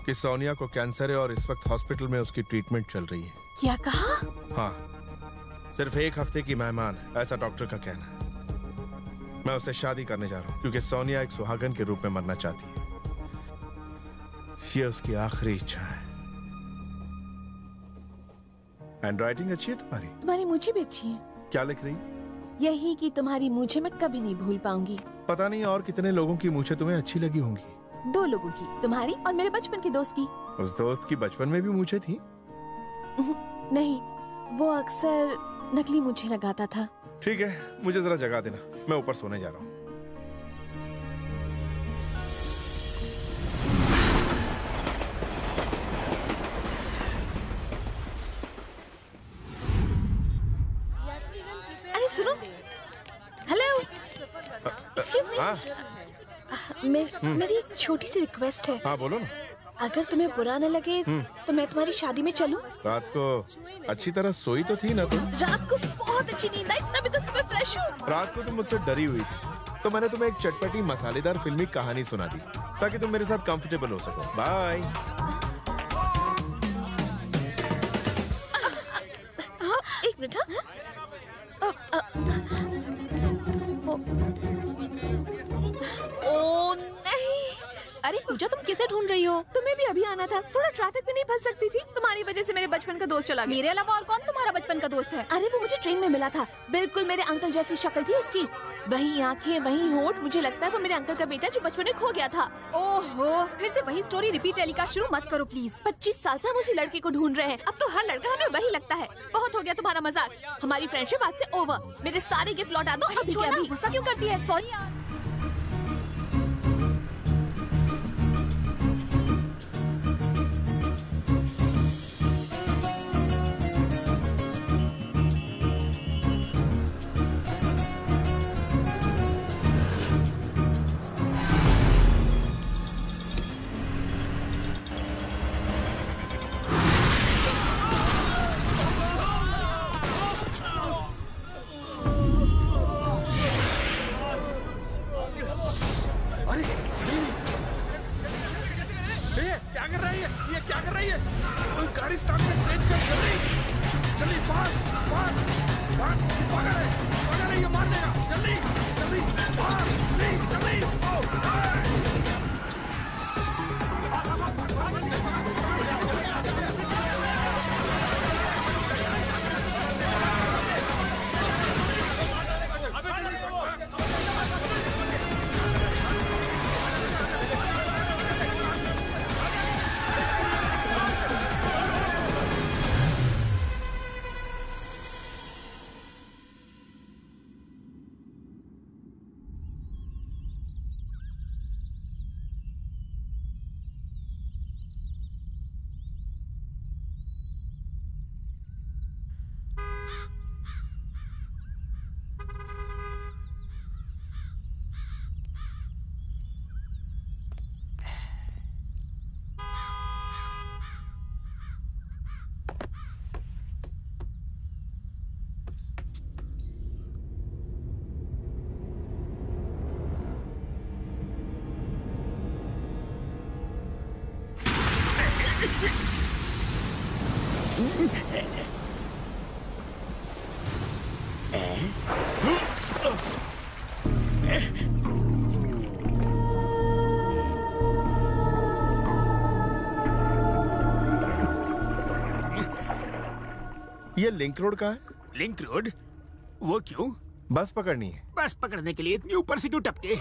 कि सोनिया को कैंसर है और इस वक्त हॉस्पिटल में उसकी ट्रीटमेंट चल रही है। क्या कहा? हाँ, सिर्फ 1 हफ्ते की मेहमान, ऐसा डॉक्टर का कहना है। मैं उससे शादी करने जा रहा हूँ क्योंकि सोनिया एक सुहागन के रूप में मरना चाहती है। ये उसकी आखिरी इच्छा है। हैंडराइटिंग अच्छी है तुम्हारी? तुम्हारी मूछें भी अच्छी हैं। क्या लिख रही? यही कि तुम्हारी मूछें मैं कभी नहीं भूल पाऊंगी। पता नहीं और कितने लोगों की मूछें तुम्हें अच्छी लगी होंगी। 2 लोगों की, तुम्हारी और मेरे बचपन के दोस्त की। उस दोस्त की बचपन में भी मूछें थी? नहीं, वो अक्सर नकली मूछें लगाता था। ठीक है, मुझे जरा जगा देना, मैं ऊपर सोने जा रहा हूँ। अरे सुनो, हेलो, एक्सक्यूज मी, मेरी एक छोटी सी रिक्वेस्ट है। हाँ बोलो ना। अगर तुम्हें बुरा न लगे तो मैं तुम्हारी शादी में चलूं? रात को अच्छी तरह सोई तो थी ना तुम? रात को बहुत अच्छी नींद आई, तभी तो सुबह फ्रेश हूँ। रात को तुम मुझसे डरी हुई थी, तो मैंने तुम्हें एक चटपटी मसालेदार फिल्मी कहानी सुना दी ताकि तुम मेरे साथ कंफर्टेबल हो सको। बाय। हाँ, 1 मिनट। ओ नहीं। अरे पूजा, तुम किसे ढूंढ रही हो? तुम्हें भी अभी आना था, थोड़ा ट्रैफिक में नहीं फंस सकती थी? तुम्हारी वजह से मेरे बचपन का दोस्त चला गया। मेरे अलावा और कौन तुम्हारा बचपन का दोस्त है? अरे वो मुझे ट्रेन में मिला था, बिल्कुल मेरे अंकल जैसी शक्ल थी उसकी, वही आंखें, वही होठ। मुझे लगता है वो मेरे अंकल का बेटा जो बचपन में खो गया था। ओहो, फिर से वही स्टोरी रिपीट टेलीकास्ट शुरू मत करो प्लीज। 25 साल से हम उसी लड़के को ढूंढ रहे हैं, अब तो हर लड़का हमें वही लगता है। बहुत हो गया तुम्हारा मजाक, हमारी फ्रेंडशिप आज से ओवर। मेरे सारे गिफ्ट लौटा दो। अब छोड़ना, गुस्सा क्यों करती है? सॉरी यार। ये लिंक रोड कहाँ है? Link road? वो क्यों? बस पकड़नी है। बस पकड़ने के लिए इतनी ऊपर से क्यों टपके?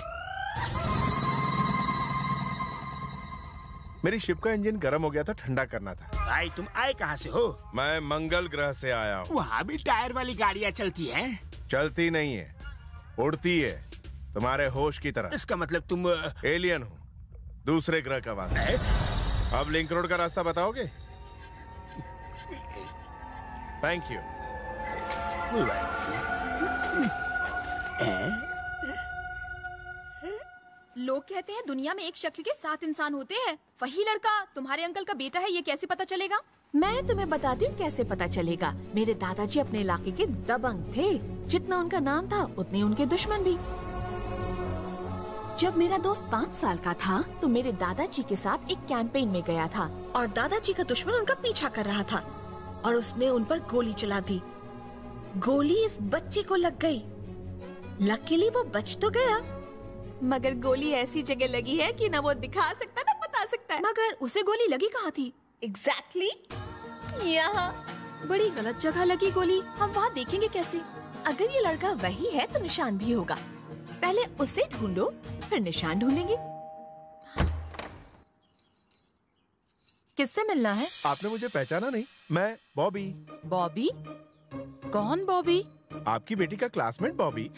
मेरी शिप का इंजन गर्म हो गया था, ठंडा करना था। भाई तुम आए कहाँ से हो? मैं मंगल ग्रह से आया हूँ। वहाँ भी टायर वाली गाड़ियाँ चलती हैं? चलती नहीं है, उड़ती है, तुम्हारे होश की तरह। इसका मतलब तुम एलियन हो, दूसरे ग्रह का वासी। अब लिंक रोड का रास्ता बताओगे? Thank you. लोग कहते हैं दुनिया में एक शक्ल के 7 इंसान होते हैं। वही लड़का तुम्हारे अंकल का बेटा है, ये कैसे पता चलेगा? मैं तुम्हें बताती हूँ कैसे पता चलेगा। मेरे दादाजी अपने इलाके के दबंग थे। जितना उनका नाम था उतने उनके दुश्मन भी। जब मेरा दोस्त 5 साल का था तो मेरे दादाजी के साथ एक कैंपेन में गया था और दादाजी का दुश्मन उनका पीछा कर रहा था और उसने उन पर गोली चला दी। गोली इस बच्चे को लग गई। लकीली वो बच तो गया, मगर गोली ऐसी जगह लगी है कि न वो दिखा सकता न बता सकता है। मगर उसे गोली लगी कहाँ थी? एग्जैक्टली यहाँ। बड़ी गलत जगह लगी गोली। हम वहाँ देखेंगे कैसे? अगर ये लड़का वही है तो निशान भी होगा। पहले उसे ढूंढो, फिर निशान ढूंढेंगे। किससे मिलना है? आपने मुझे पहचाना नहीं? मैं बॉबी। बॉबी? कौन बॉबी? आपकी बेटी का क्लासमेट बॉबी।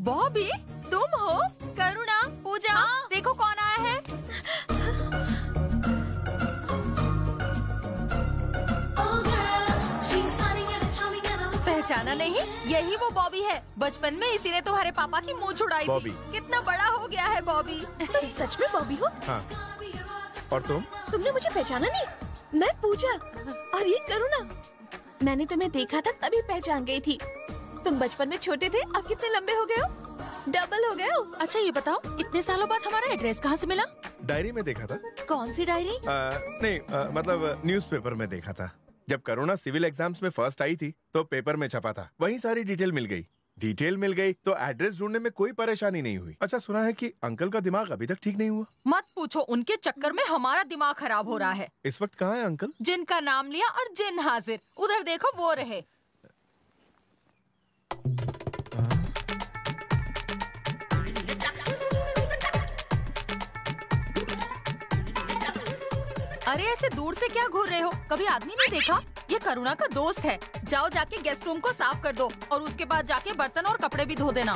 बॉबी? तुम हो? करुणा, पूजा, देखो कौन आया है। पहचाना नहीं? यही वो बॉबी है। बचपन में इसी ने तुम्हारे पापा की मूंछ उड़ाई थी। कितना बड़ा हो गया है बॉबी। तुम सच में बॉबी हो? हाँ। और तुम? तुमने मुझे पहचाना नहीं? मैं पूजा और ये करुणा। मैंने तुम्हें देखा था तभी पहचान गई थी। तुम बचपन में छोटे थे, अब कितने लंबे हो गए हो? डबल हो गए हो। अच्छा ये बताओ, इतने सालों बाद हमारा एड्रेस कहाँ से मिला? डायरी में देखा था। कौन सी डायरी? नहीं मतलब न्यूज़पेपर में देखा था। जब करुणा सिविल एग्जाम्स में फर्स्ट आई थी तो पेपर में छपा था, वहीं सारी डिटेल मिल गई। तो एड्रेस ढूंढने में कोई परेशानी नहीं हुई। अच्छा, सुना है कि अंकल का दिमाग अभी तक ठीक नहीं हुआ? मत पूछो, उनके चक्कर में हमारा दिमाग खराब हो रहा है। इस वक्त कहाँ है अंकल? जिनका नाम लिया और जिन हाजिर, उधर देखो वो रहे। अरे ऐसे दूर से क्या घूर रहे हो? कभी आदमी नहीं देखा? ये करुणा का दोस्त है। जाओ जाके गेस्ट रूम को साफ कर दो और उसके बाद जाके बर्तन और कपड़े भी धो देना।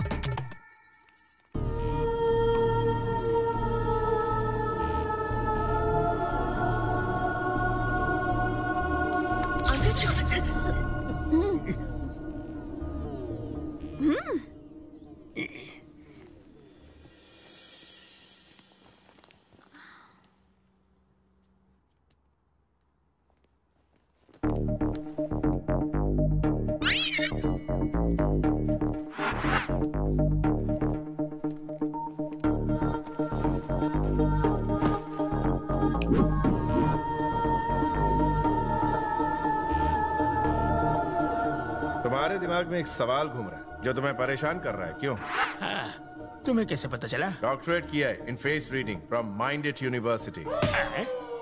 तुम्हारे दिमाग में एक सवाल घूम रहा है जो तुम्हें परेशान कर रहा है, क्यों? हाँ, तुम्हें कैसे पता चला? डॉक्टरेट किया है in face reading from minded university.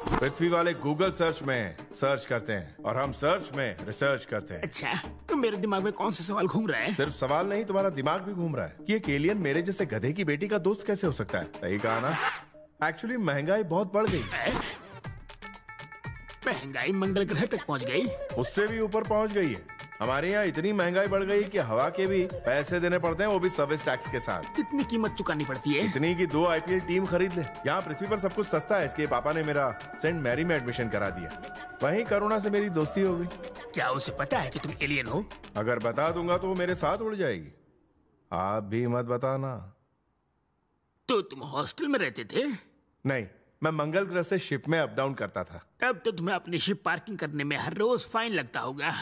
पृथ्वी वाले गूगल सर्च में सर्च करते हैं और हम सर्च में रिसर्च करते हैं। अच्छा, तो मेरे दिमाग में कौन सा सवाल घूम रहा है? सिर्फ सवाल नहीं, तुम्हारा दिमाग भी घूम रहा है कि एक एलियन मेरे जैसे गधे की बेटी का दोस्त कैसे हो सकता है। सही कहा ना? एक्चुअली महंगाई बहुत बढ़ गई। महंगाई मंगल ग्रह तक पहुंच गई? उससे भी ऊपर पहुंच गई है। हमारे यहाँ इतनी महंगाई बढ़ गई कि हवा के भी पैसे देने पड़ते हैं, वो भी सर्विस टैक्स के साथ। कितनी कीमत चुकानी पड़ती है? इतनी की 2 IPL टीम खरीद ले। यहाँ पृथ्वी पर सब कुछ सस्ता है, इसलिए पापा ने मेरा सेंट मैरी में एडमिशन करा दिया। वहीं करुणा से मेरी दोस्ती हो गई। क्या उसे पता है कि तुम एलियन हो? अगर बता दूंगा तो वो मेरे साथ उड़ जाएगी। आप भी मत बताना। तो तुम हॉस्टल में रहते थे? नहीं, मैं मंगल ग्रह से शिप में अप डाउन करता था। तब तो तुम्हें अपनी शिप पार्किंग करने में हर रोज फाइन लगता होगा।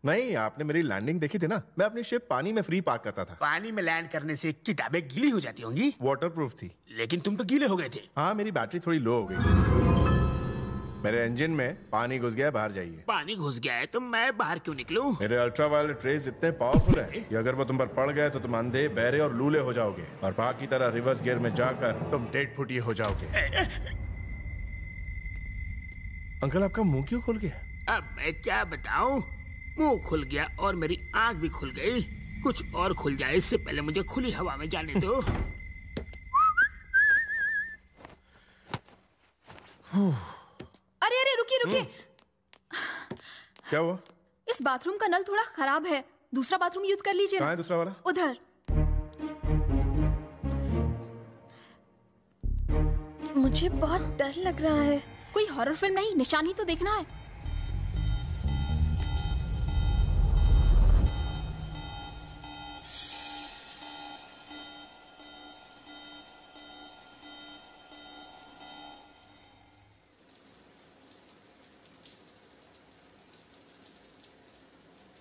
नहीं, आपने मेरी लैंडिंग देखी थी ना? मैं अपनी शिप पानी में फ्री पार्क करता था। पानी में लैंड करने से किताबें गीली हो जाती होंगी? वाटरप्रूफ थी। लेकिन तुम तो गीले हो गए थे। हाँ, मेरी बैटरी थोड़ी लो हो गई। मेरे इंजन में पानी घुस गया, बाहर जाइए। पानी घुस गया है तो मैं बाहर क्यों निकलूं? मेरे अल्ट्रावायलेट रेज इतने पावरफुल है कि अगर वो तुम पर पड़ गए तो तुम अंधे, बहरे और लूले हो जाओगे और बाकी तरह रिवर्स गियर में जाकर तुम डेढ़ फुटी हो जाओगे। अंकल, आपका मुंह क्यों खुल गया? अब मैं क्या बताऊं? मुंह खुल गया और मेरी आंख भी खुल गई। कुछ और खुल जाए इससे पहले मुझे खुली हवा में जाने दो। रुकिए। क्या हुआ? इस बाथरूम का नल थोड़ा खराब है, दूसरा बाथरूम यूज कर लीजिए। कहाँ है दूसरा वाला? उधर। मुझे बहुत डर लग रहा है। कोई हॉरर फिल्म नहीं, निशानी तो देखना है।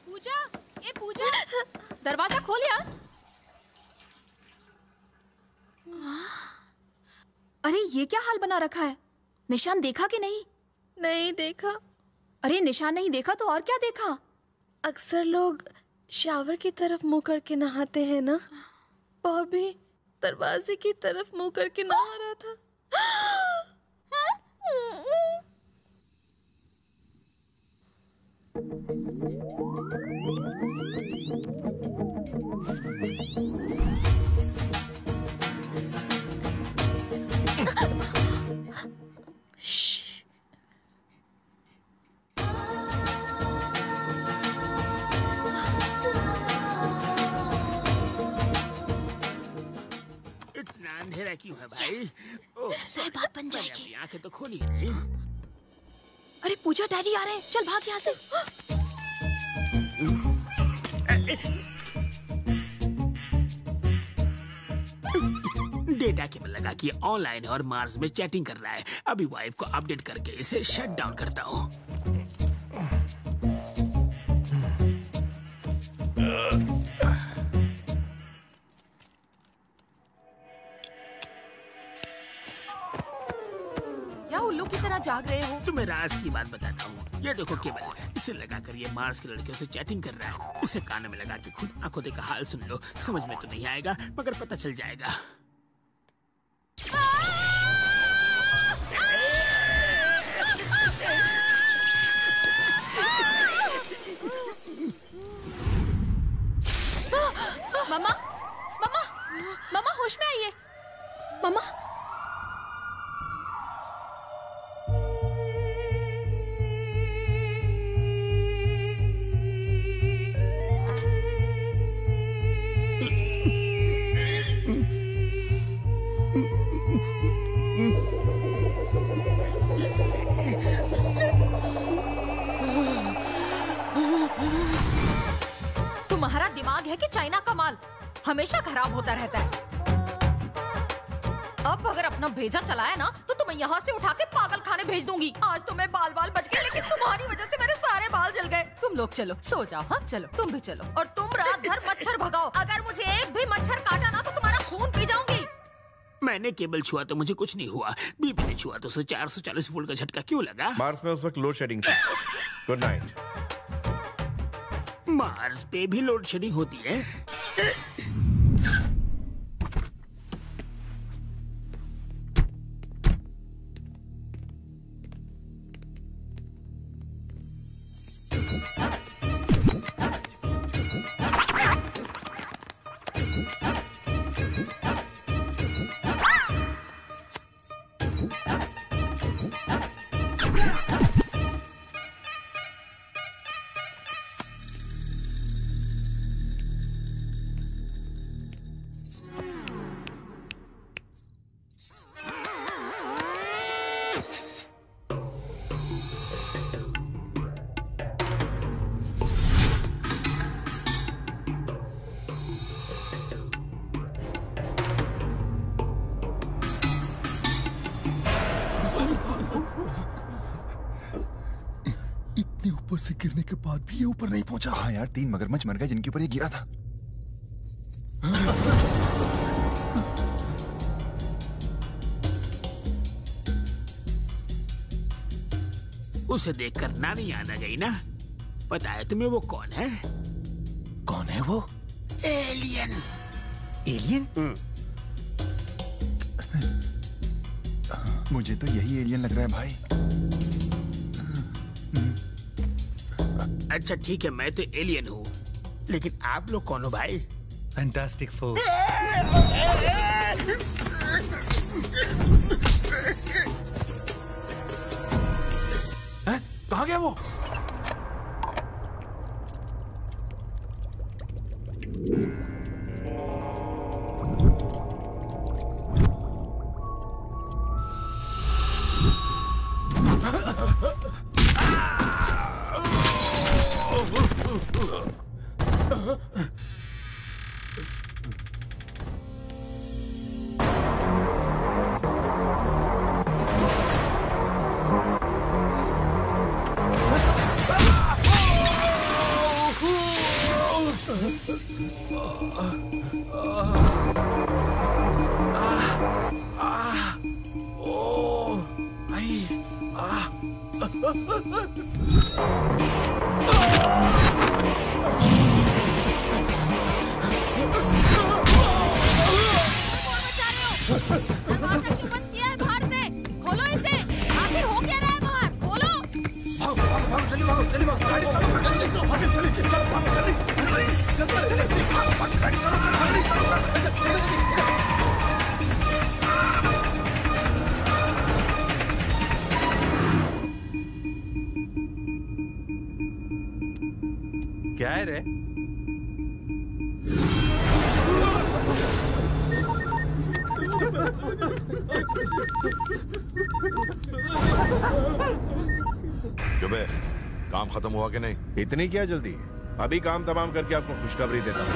पूजा, ए पूजा, दरवाजा खोल यार। अरे ये क्या हाल बना रखा है? निशान देखा कि नहीं? नहीं देखा। अरे निशान नहीं देखा तो और क्या देखा? अक्सर लोग शावर की तरफ मुंह करके नहाते हैं ना, बॉबी दरवाजे की तरफ मुंह करके नहा रहा था। इतना अंधेरा क्यों है भाई? सही बात बन जाएगी। आंखें तो खोली नहीं। अरे पूजा, डैडी आ रहे हैं, चल भाग यहाँ से। डेटा केबल लगा के ऑनलाइन और मार्स में चैटिंग कर रहा है। अभी वाइफ को अपडेट करके इसे शट डाउन करता हूँ। क्या उल्लू की तरह जाग रहे हो? तुम्हें राज की बात बताता हूँ। ये देखो केबल, इसे लगाकर ये मार्स की लड़कियों से चैटिंग कर रहा है। इसे कान में लगा के खुद आंखों देखा हाल सुन लो। समझ में तो नहीं आएगा मगर पता चल जाएगा। मम्मा, मम्मा, मम्मा होश में आइए। मम्मा, तुम्हारा दिमाग है कि चाइना का माल? हमेशा खराब होता रहता है। अब अगर अपना भेजा चलाया ना तो तुम्हें यहाँ से उठा के पागल खाने भेज दूंगी। आज तो मैं बाल बच गए, लेकिन तुम्हारी वजह से मेरे सारे बाल जल गए। तुम लोग चलो, सो जाओ। हाँ चलो, तुम भी चलो। और तुम रात भर मच्छर भगाओ। अगर मुझे एक भी मच्छर काटा ना तो तुम्हारा खून पी जाऊंगी। मैंने केबल छुआ तो मुझे कुछ नहीं हुआ। बीबी ने छुआ तो उसे 440 वोल्ट का झटका क्यों लगा? मार्स में उस वक्त लोड शेडिंग थी। Good night. मार्स पे भी लोड शेडिंग होती है? ऊपर से गिरने के बाद भी ये ऊपर नहीं पहुंचा। हाँ यार, 3 मगरमच्छ मर गए जिनके ऊपर ये गिरा था। उसे देखकर नानी याद आ गई ना? पता है तुम्हें वो कौन है? कौन है वो? एलियन। एलियन? मुझे तो यही एलियन लग रहा है भाई। अच्छा ठीक है, मैं तो एलियन हूँ, लेकिन आप लोग कौन हो भाई? Fantastic four. कहाँ गया वो? दरवाजा क्यों बंद किया है बाहर से? खोलो इसे। आखिर हो क्या रहा है बाहर? खोलो। क्या है रे? जुबे, काम खत्म हुआ कि नहीं? इतनी क्या जल्दी? अभी काम तमाम करके आपको खुशखबरी देता हूँ।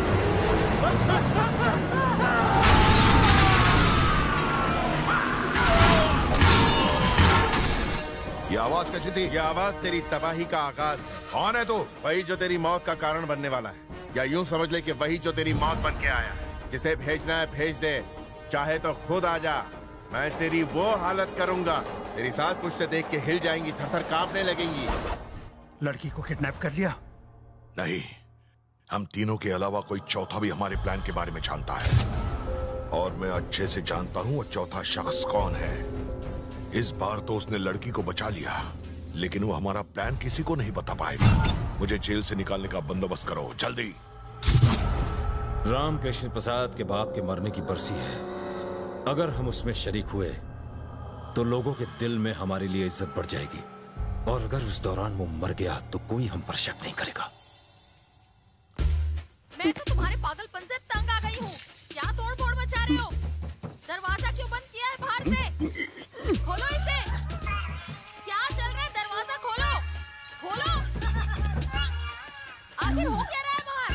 ये आवाज कैसी थी? ये आवाज तेरी तबाही का आगाज है। कौन है तू? वही जो तेरी मौत का कारण बनने वाला है, या यूं समझ ले कि वही जो तेरी मौत बन के आया है। जिसे भेजना है भेज दे, चाहे तो खुद आ जा। मैं तेरी वो हालत करूंगा, तेरी साथ कुछ से देख के हिल जाएंगी, थर-थर कांपने लगेंगी। लड़की को किडनैप कर लिया? नहीं, हम तीनों के अलावा कोई चौथा भी हमारे प्लान के बारे में जानता है, और मैं अच्छे से जानता हूँ वो चौथा शख्स कौन है। इस बार तो उसने लड़की को बचा लिया, लेकिन वो हमारा प्लान किसी को नहीं बता पाएगा। मुझे जेल से निकालने का बंदोबस्त करो, जल्दी। रामकृष्ण प्रसाद के बाप के मरने की बरसी है। अगर हम उसमें शरीक हुए तो लोगों के दिल में हमारे लिए इज्जत बढ़ जाएगी, और अगर उस दौरान वो मर गया तो कोई हम पर शक नहीं करेगा। मैं तो तुम्हारे पागलपन से तंग आ गई हूँ। क्या तोड़-फोड़ मचा रहे हो? दरवाजा क्यों बंद किया है बाहर से? खोलो इसे। क्या चल रहा है? दरवाजा खोलो, खोलो। आखिर हो क्या रहा है बाहर?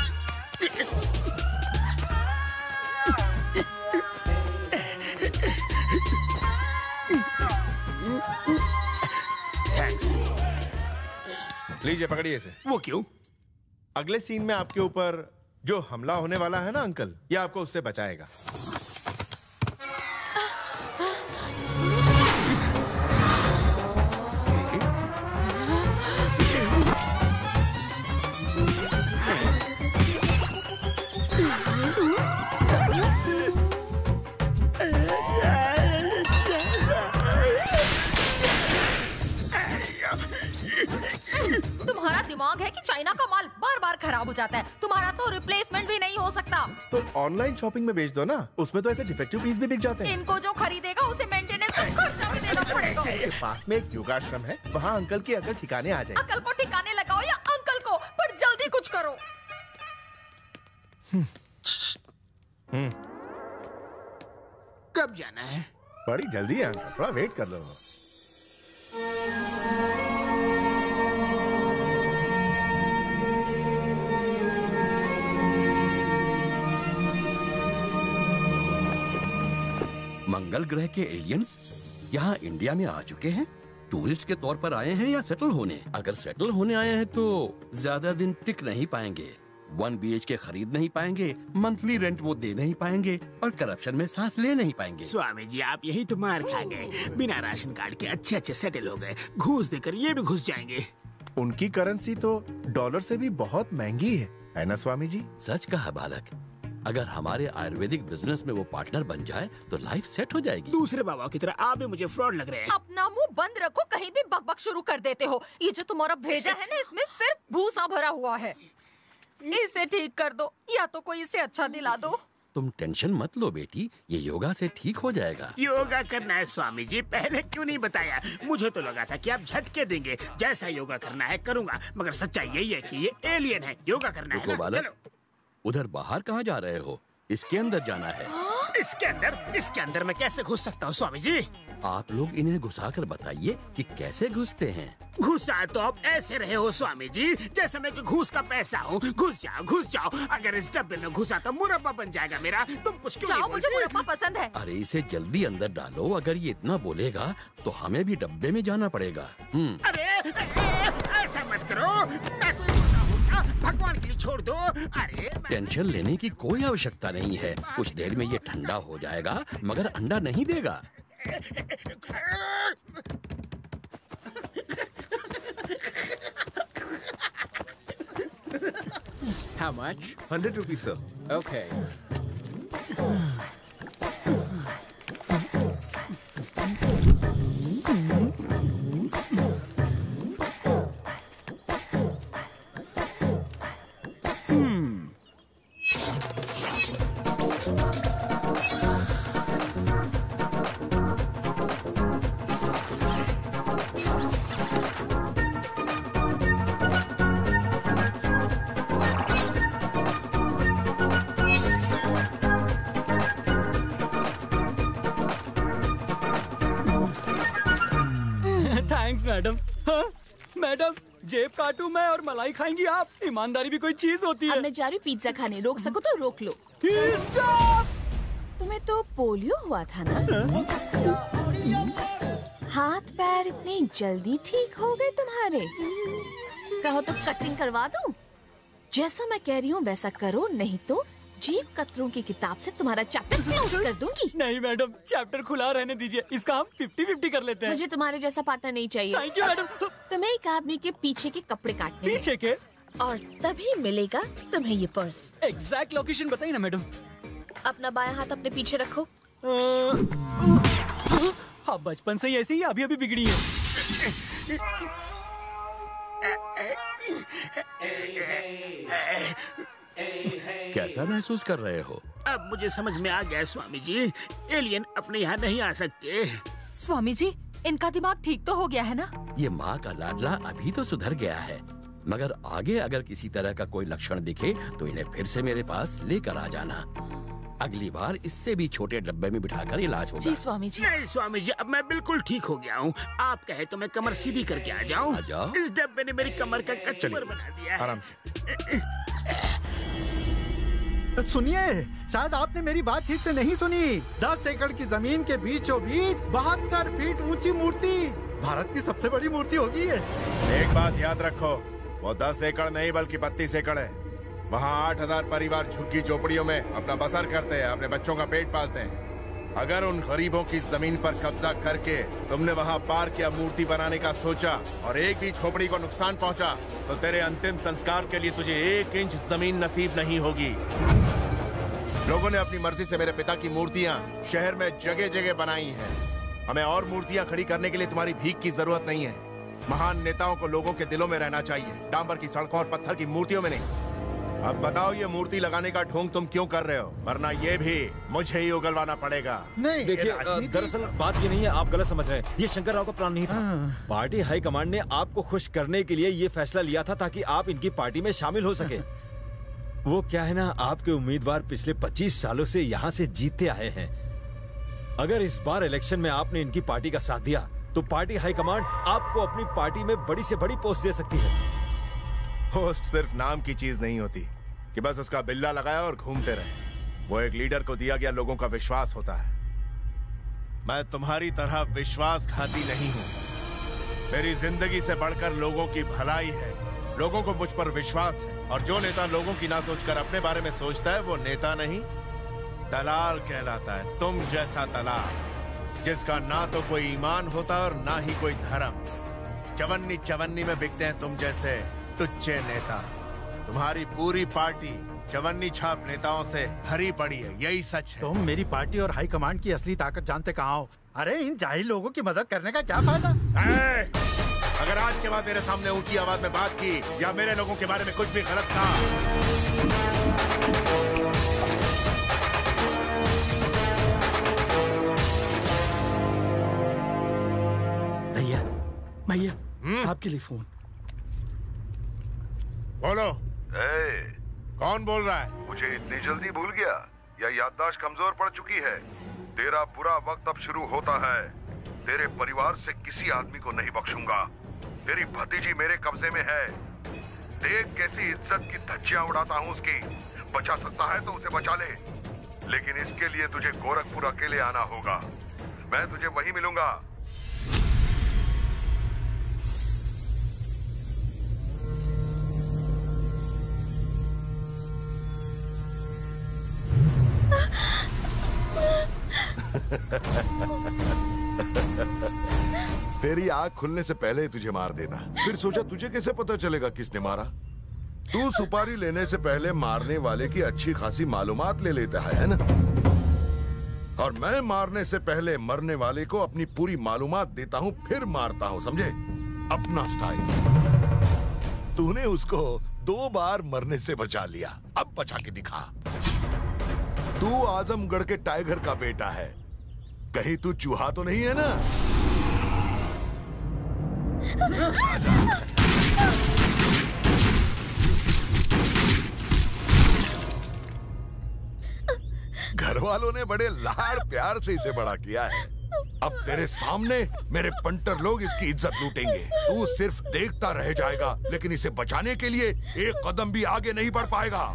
लीजिए, पकड़िए इसे। वो क्यों? अगले सीन में आपके ऊपर जो हमला होने वाला है ना अंकल, ये आपको उससे बचाएगा। तुम्हारा दिमाग है कि चाइना का माल बार बार खराब हो जाता है। तुम्हारा तो रिप्लेसमेंट भी नहीं हो सकता। तो ऑनलाइन शॉपिंग में बेच दो ना, उसमें तो ऐसे डिफेक्टिव पीस भी बिक जाते हैं। इनको जो खरीदेगा उसे मेंटेनेंस का खर्चा भी देना पड़ेगा। पास में एक योगाश्रम है, वहाँ अंकल की अकल ठिकाने आ जाए। अकल को ठिकाने लगाओ या अंकल को, पर जल्दी कुछ करो। कब जाना है? बड़ी जल्दी है अंकल, थोड़ा वेट कर लो। मंगल ग्रह के एलियंस यहाँ इंडिया में आ चुके हैं। टूरिस्ट के तौर पर आए हैं या सेटल होने? अगर सेटल होने आए हैं तो ज्यादा दिन टिक नहीं पाएंगे, 1 BHK खरीद नहीं पाएंगे, मंथली रेंट वो दे नहीं पाएंगे, और करप्शन में सांस ले नहीं पाएंगे। स्वामी जी, आप यही तो मार खा गए। बिना राशन कार्ड के अच्छे अच्छे सेटल हो गए, घूस देकर ये भी घुस जाएंगे। उनकी करेंसी तो डॉलर से भी बहुत महंगी है ना स्वामी जी? सच कहा बालक। अगर हमारे आयुर्वेदिक बिजनेस में वो पार्टनर बन जाए तो लाइफ सेट हो जाएगी। दूसरे बाबा की तरह आप भी मुझे फ्रॉड लग रहे हैं। अपना मुंह बंद रखो, कहीं भी बकबक शुरू कर देते हो। ये जो तुम्हारा भेजा है ना, इसमें सिर्फ भूसा भरा हुआ है। इसे ठीक कर दो, या तो कोई इसे अच्छा दिला दो। तुम टेंशन मत लो बेटी, ये योगा से ठीक हो जाएगा। योगा करना है स्वामी जी, पहले क्यों नहीं बताया? मुझे तो लगा था कि आप झटके देंगे। जैसा योगा करना है करूँगा, मगर सच्चाई यही है कि ये एलियन है। योगा करना है ना? चलो। उधर बाहर कहाँ जा रहे हो? इसके अंदर जाना है। इसके अंदर मैं कैसे घुस सकता हूँ स्वामी जी? आप लोग इन्हें घुसाकर बताइए कि कैसे घुसते हैं। घुसा तो आप ऐसे रहे हो स्वामी जी, जैसे मैं कि घूस का पैसा हूँ। घुस जाओ। अगर इस डब्बे में घुसा तो मुरब्बा बन जाएगा मेरा। तुम कुछ क्यों नहीं मुझे मुरब्बा पसंद है। अरे इसे जल्दी अंदर डालो, अगर ये इतना बोलेगा तो हमें भी डब्बे में जाना पड़ेगा। अरे ऐसा मत करो, मैं कोई बोलता हूँ क्या? भगवान के लिए छोड़ दो। अरे टेंशन लेने की कोई आवश्यकता नहीं है, कुछ देर में ये ठंडा हो जाएगा, मगर अंडा नहीं देगा। How much? 100 rupees, sir. Okay. Thanks madam. हाँ? मैडम जेब काटूं मैं और मलाई खाएंगी आप? ईमानदारी भी कोई चीज होती है। अब मैं जा रही हूँ पिज्जा खाने, रोक सको तो रोक लो। तुम्हें तो पोलियो हुआ था ना? हाथ पैर इतनी जल्दी ठीक हो गए तुम्हारे? कहो तो कटिंग करवा दूं? जैसा मैं कह रही हूँ वैसा करो, नहीं तो जीव कतरों की किताब से तुम्हारा चैप्टर क्लोज कर दूंगी। नहीं मैडम, चैप्टर खुला रहने दीजिए, इसका हम 50-50 कर लेते हैं। मुझे तुम्हारे जैसा पार्टनर नहीं चाहिए। Thank you madam. तुम्हें एक आदमी के पीछे के कपड़े काटने पीछे के, और तभी मिलेगा तुम्हें ये पर्स। एग्जैक्ट लोकेशन बताइए ना मैडम। अपना बायां हाथ अपने पीछे रखो। हाँ, बचपन से ही ऐसी ही अभी अभी बिगड़ी है। कैसा महसूस कर रहे हो? अब मुझे समझ में आ गया स्वामी जी, एलियन अपने यहाँ नहीं आ सकते। स्वामी जी, इनका दिमाग ठीक तो हो गया है ना? ये माँ का लाडला अभी तो सुधर गया है, मगर आगे अगर किसी तरह का कोई लक्षण दिखे तो इन्हें फिर से मेरे पास लेकर आ जाना। अगली बार इससे भी छोटे डब्बे में बिठाकर इलाज होगा। जी स्वामी जी। नहीं स्वामी जी, अब मैं बिल्कुल ठीक हो गया हूँ। आप कहे तो मैं कमर सीधी करके आ जाऊँ। आ जाओ। इस डब्बे ने मेरी कमर का कचूमर बना दिया है। आराम से। सुनिए, शायद आपने मेरी बात ठीक से नहीं सुनी। 10 एकड़ की जमीन के बीचों बीच 72 फीट ऊंची मूर्ति, भारत की सबसे बड़ी मूर्ति होगी ये। एक बात याद रखो, वो 10 एकड़ नहीं बल्कि 32 एकड़ है। वहाँ 8000 परिवार झुग्गी झोपड़ियों में अपना बसर करते हैं, अपने बच्चों का पेट पालते हैं। अगर उन गरीबों की जमीन पर कब्जा करके तुमने वहाँ पार्क या मूर्ति बनाने का सोचा और एक भी झोपड़ी को नुकसान पहुँचा तो तेरे अंतिम संस्कार के लिए तुझे 1 इंच जमीन नसीब नहीं होगी। लोगों ने अपनी मर्जी से मेरे पिता की मूर्तियाँ शहर में जगह जगह बनाई हैं। हमें और मूर्तियाँ खड़ी करने के लिए तुम्हारी भीख की जरूरत नहीं है। महान नेताओं को लोगों के दिलों में रहना चाहिए, डांबर की सड़कों और पत्थर की मूर्तियों में नहीं। अब बताओ, ये मूर्ति लगाने का ढोंग तुम क्यों कर रहे हो? वरना ये भी मुझे ही उगलवाना पड़ेगा। नहीं, देखिए दरअसल बात ये नहीं है, आप गलत समझ रहे हैं। ये शंकर राव का प्लान नहीं था। पार्टी हाई कमांड ने आपको खुश करने के लिए ये फैसला लिया था ताकि आप इनकी पार्टी में शामिल हो सके। वो क्या है ना, आपके उम्मीदवार पिछले 25 सालों से यहाँ से जीतते आए हैं। अगर इस बार इलेक्शन में आपने इनकी पार्टी का साथ दिया तो पार्टी हाईकमांड आपको अपनी पार्टी में बड़ी से बड़ी पोस्ट दे सकती है। पोस्ट सिर्फ नाम की चीज नहीं होती कि बस उसका बिल्ला लगाया और घूमते रहे। वो एक लीडर को दिया गया लोगों का विश्वास होता है। मैं तुम्हारी तरह विश्वासघाती नहीं हूं। मेरी जिंदगी से बढ़कर लोगों की भलाई है। लोगों को मुझ पर विश्वास है, और जो नेता लोगों की ना सोचकर अपने बारे में सोचता है वो नेता नहीं, दलाल कहलाता है। तुम जैसा दलाल जिसका ना तो कोई ईमान होता और ना ही कोई धर्म। चवन्नी चवन्नी में बिकते हैं तुम जैसे टुच्चे नेता। तुम्हारी पूरी पार्टी चवन्नी छाप नेताओं से भरी पड़ी है, यही सच है। तुम मेरी पार्टी और हाई कमांड की असली ताकत जानते कहाँ हो? अरे इन जाहिल लोगों की मदद करने का क्या फायदा? अगर आज के बाद मेरे सामने ऊंची आवाज में बात की या मेरे लोगों के बारे में कुछ भी गलत कहा भैया आपके लिए फोन। बोलो। ए, कौन बोल रहा है? मुझे इतनी जल्दी भूल गया या याददाश्त कमजोर पड़ चुकी है? तेरा बुरा वक्त अब शुरू होता है। तेरे परिवार से किसी आदमी को नहीं बख्शूंगा। तेरी भतीजी मेरे कब्जे में है। देख कैसी इज्जत की धज्जियां उड़ाता हूँ उसकी। बचा सकता है तो उसे बचा ले, लेकिन इसके लिए तुझे गोरखपुर अकेले आना होगा। मैं तुझे वहीं मिलूंगा। तेरी आंख खुलने से पहले ही तुझे मार देता। फिर सोचा तुझे कैसे पता चलेगा किसने मारा। तू सुपारी लेने से पहले मारने वाले की अच्छी खासी मालूमात ले लेता है ना? और मैं मारने से पहले मरने वाले को अपनी पूरी मालूमात देता हूँ, फिर मारता हूँ, समझे? अपना स्टाइल। तूने उसको 2 बार मरने से बचा लिया, अब बचा के दिखा। तू आजमगढ़ के टाइगर का बेटा है, कहीं तू चूहा तो नहीं है ना? घर वालों ने बड़े लाड़ प्यार से इसे बड़ा किया है। अब तेरे सामने मेरे पंटर लोग इसकी इज्जत लूटेंगे। तू सिर्फ देखता रह जाएगा, लेकिन इसे बचाने के लिए एक कदम भी आगे नहीं बढ़ पाएगा।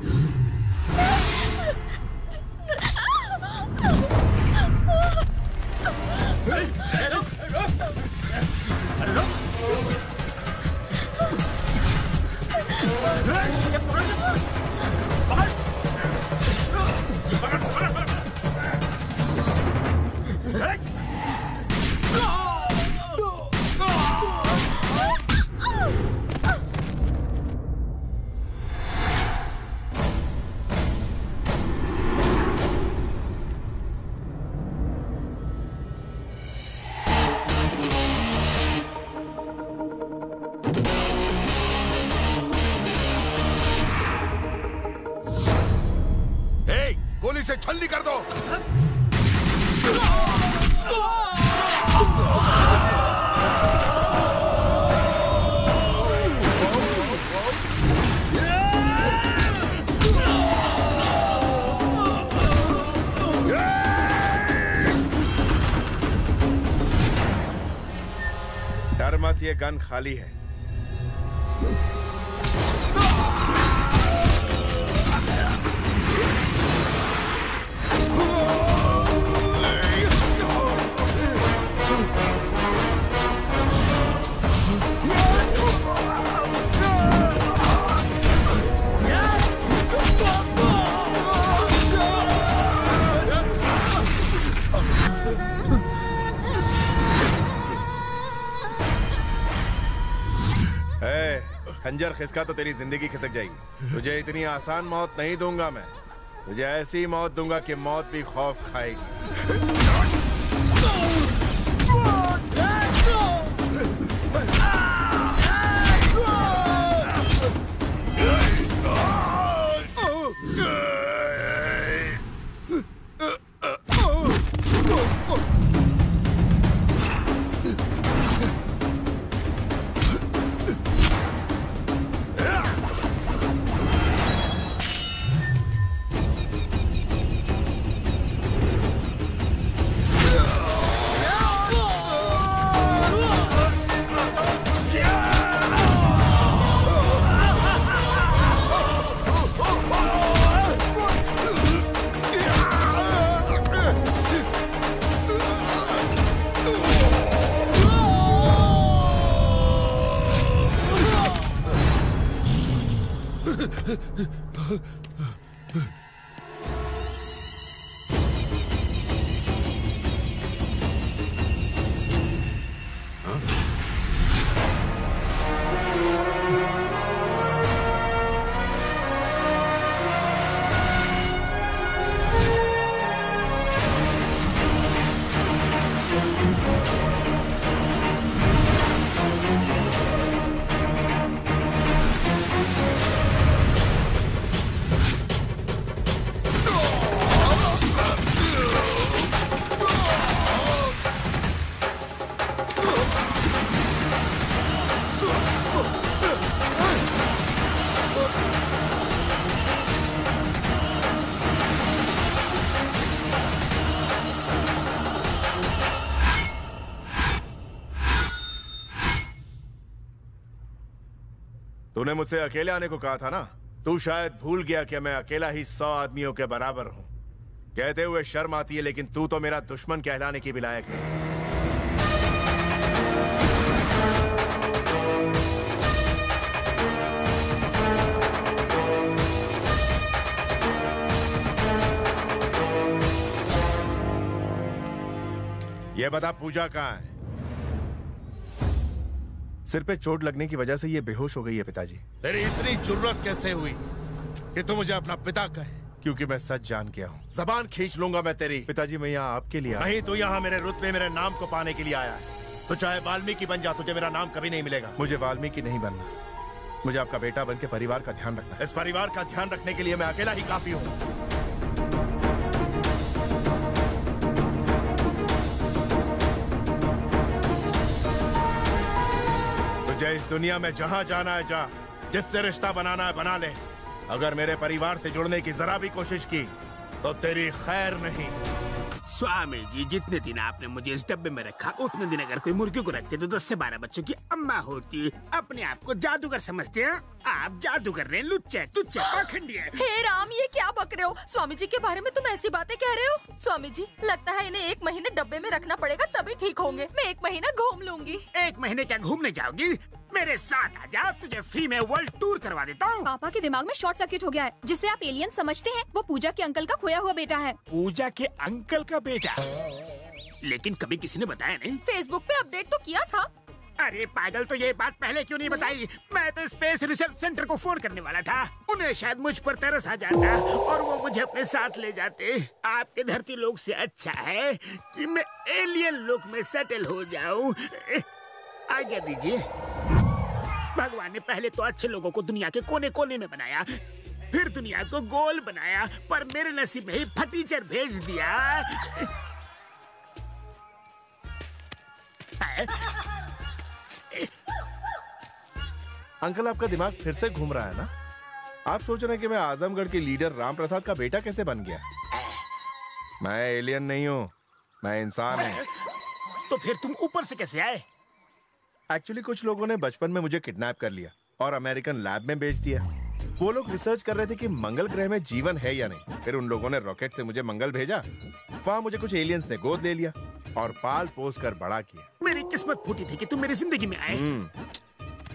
गोली से छलनी कर दो। डर मत, ये गन खाली है। खंजर खिसका तो तेरी जिंदगी खिसक जाएगी। तुझे इतनी आसान मौत नहीं दूंगा मैं। तुझे ऐसी मौत दूंगा कि मौत भी खौफ खाएगी। तूने मुझसे अकेले आने को कहा था ना। तू शायद भूल गया कि मैं अकेला ही 100 आदमियों के बराबर हूं। कहते हुए शर्म आती है, लेकिन तू तो मेरा दुश्मन कहलाने की भी लायक नहीं। ये बता पूजा कहाँ है? सिर पे चोट लगने की वजह से ये बेहोश हो गई है पिताजी। तेरी इतनी जुर्रत कैसे हुई कि तू मुझे अपना पिता कहे? क्योंकि मैं सच जान गया हूँ। जबान खींच लूंगा मैं तेरी। पिताजी मैं यहाँ आपके लिए नहीं, तू यहाँ मेरे रुतबे, मेरे नाम को पाने के लिए आया है। तो चाहे वाल्मीकि बन जा, तुझे मेरा नाम कभी नहीं मिलेगा। मुझे वाल्मीकि नहीं बनना, मुझे आपका बेटा बन के परिवार का ध्यान रखना है। इस परिवार का ध्यान रखने के लिए मैं अकेला ही काफी हूँ। तुझे इस दुनिया में जहाँ जाना है जा, जिससे रिश्ता बनाना है बना ले। अगर मेरे परिवार से जुड़ने की जरा भी कोशिश की तो तेरी खैर नहीं। स्वामी जी, जितने दिन आपने मुझे इस डब्बे में रखा, उतने दिन अगर कोई मुर्गी को रखते तो 10 से 12 बच्चों की अम्मा होती। अपने आप को जादूगर समझते हैं आप? जादूगर ने लुच्चे तुच्चे पाखंडी है। हे राम, ये क्या बक रहे हो? स्वामी जी के बारे में तुम ऐसी बातें कह रहे हो? स्वामी जी, लगता है इन्हें 1 महीने डब्बे में रखना पड़ेगा, तभी ठीक होंगे। मैं 1 महीना घूम लूंगी। 1 महीने क्या घूमने जाओगी? मेरे साथ आजा, तुझे फ्री में वर्ल्ड टूर करवा देता हूँ। पापा के दिमाग में शॉर्ट सर्किट हो गया है। जिसे आप एलियन समझते हैं, वो पूजा के अंकल का खोया हुआ बेटा है। पूजा के अंकल का बेटा? लेकिन कभी किसी ने बताया नहीं। फेसबुक पे अपडेट तो किया था। अरे पागल, तो ये बात पहले क्यों नहीं बताई? मैं तो स्पेस रिसर्च सेंटर को फोन करने वाला था। उन्हें शायद मुझ पर तरस आ जाता और वो मुझे अपने साथ ले जाते। आपके धरती लोग से अच्छा है कि मैं एलियन लोग में सेटल हो जाऊं। आज्ञा दीजिए। भगवान ने पहले तो अच्छे लोगों को दुनिया के कोने कोने में बनाया, फिर दुनिया को गोल बनाया, पर मेरे नसीब में ही फटीचर भेज दिया। अंकल, आपका दिमाग फिर से घूम रहा है ना? आप सोच रहे हैं कि मैं आजमगढ़ के लीडर राम प्रसाद का बेटा कैसे बन गया? मैं एलियन नहीं हूँ, मैं इंसान हूँ। तो फिर तुम ऊपर से कैसे आए? एक्चुअली कुछ लोगों ने बचपन में मुझे किडनैप कर लिया और अमेरिकन लैब में भेज दिया। वो लोग रिसर्च कर रहे थे कि मंगल ग्रह में जीवन है या नहीं। फिर उन लोगों ने रॉकेट से मुझे मंगल भेजा। वहाँ मुझे कुछ एलियंस ने गोद ले लिया और पाल पोस कर बड़ा किया। मेरी किस्मत फूटी थी कि तुम मेरी जिंदगी में आए।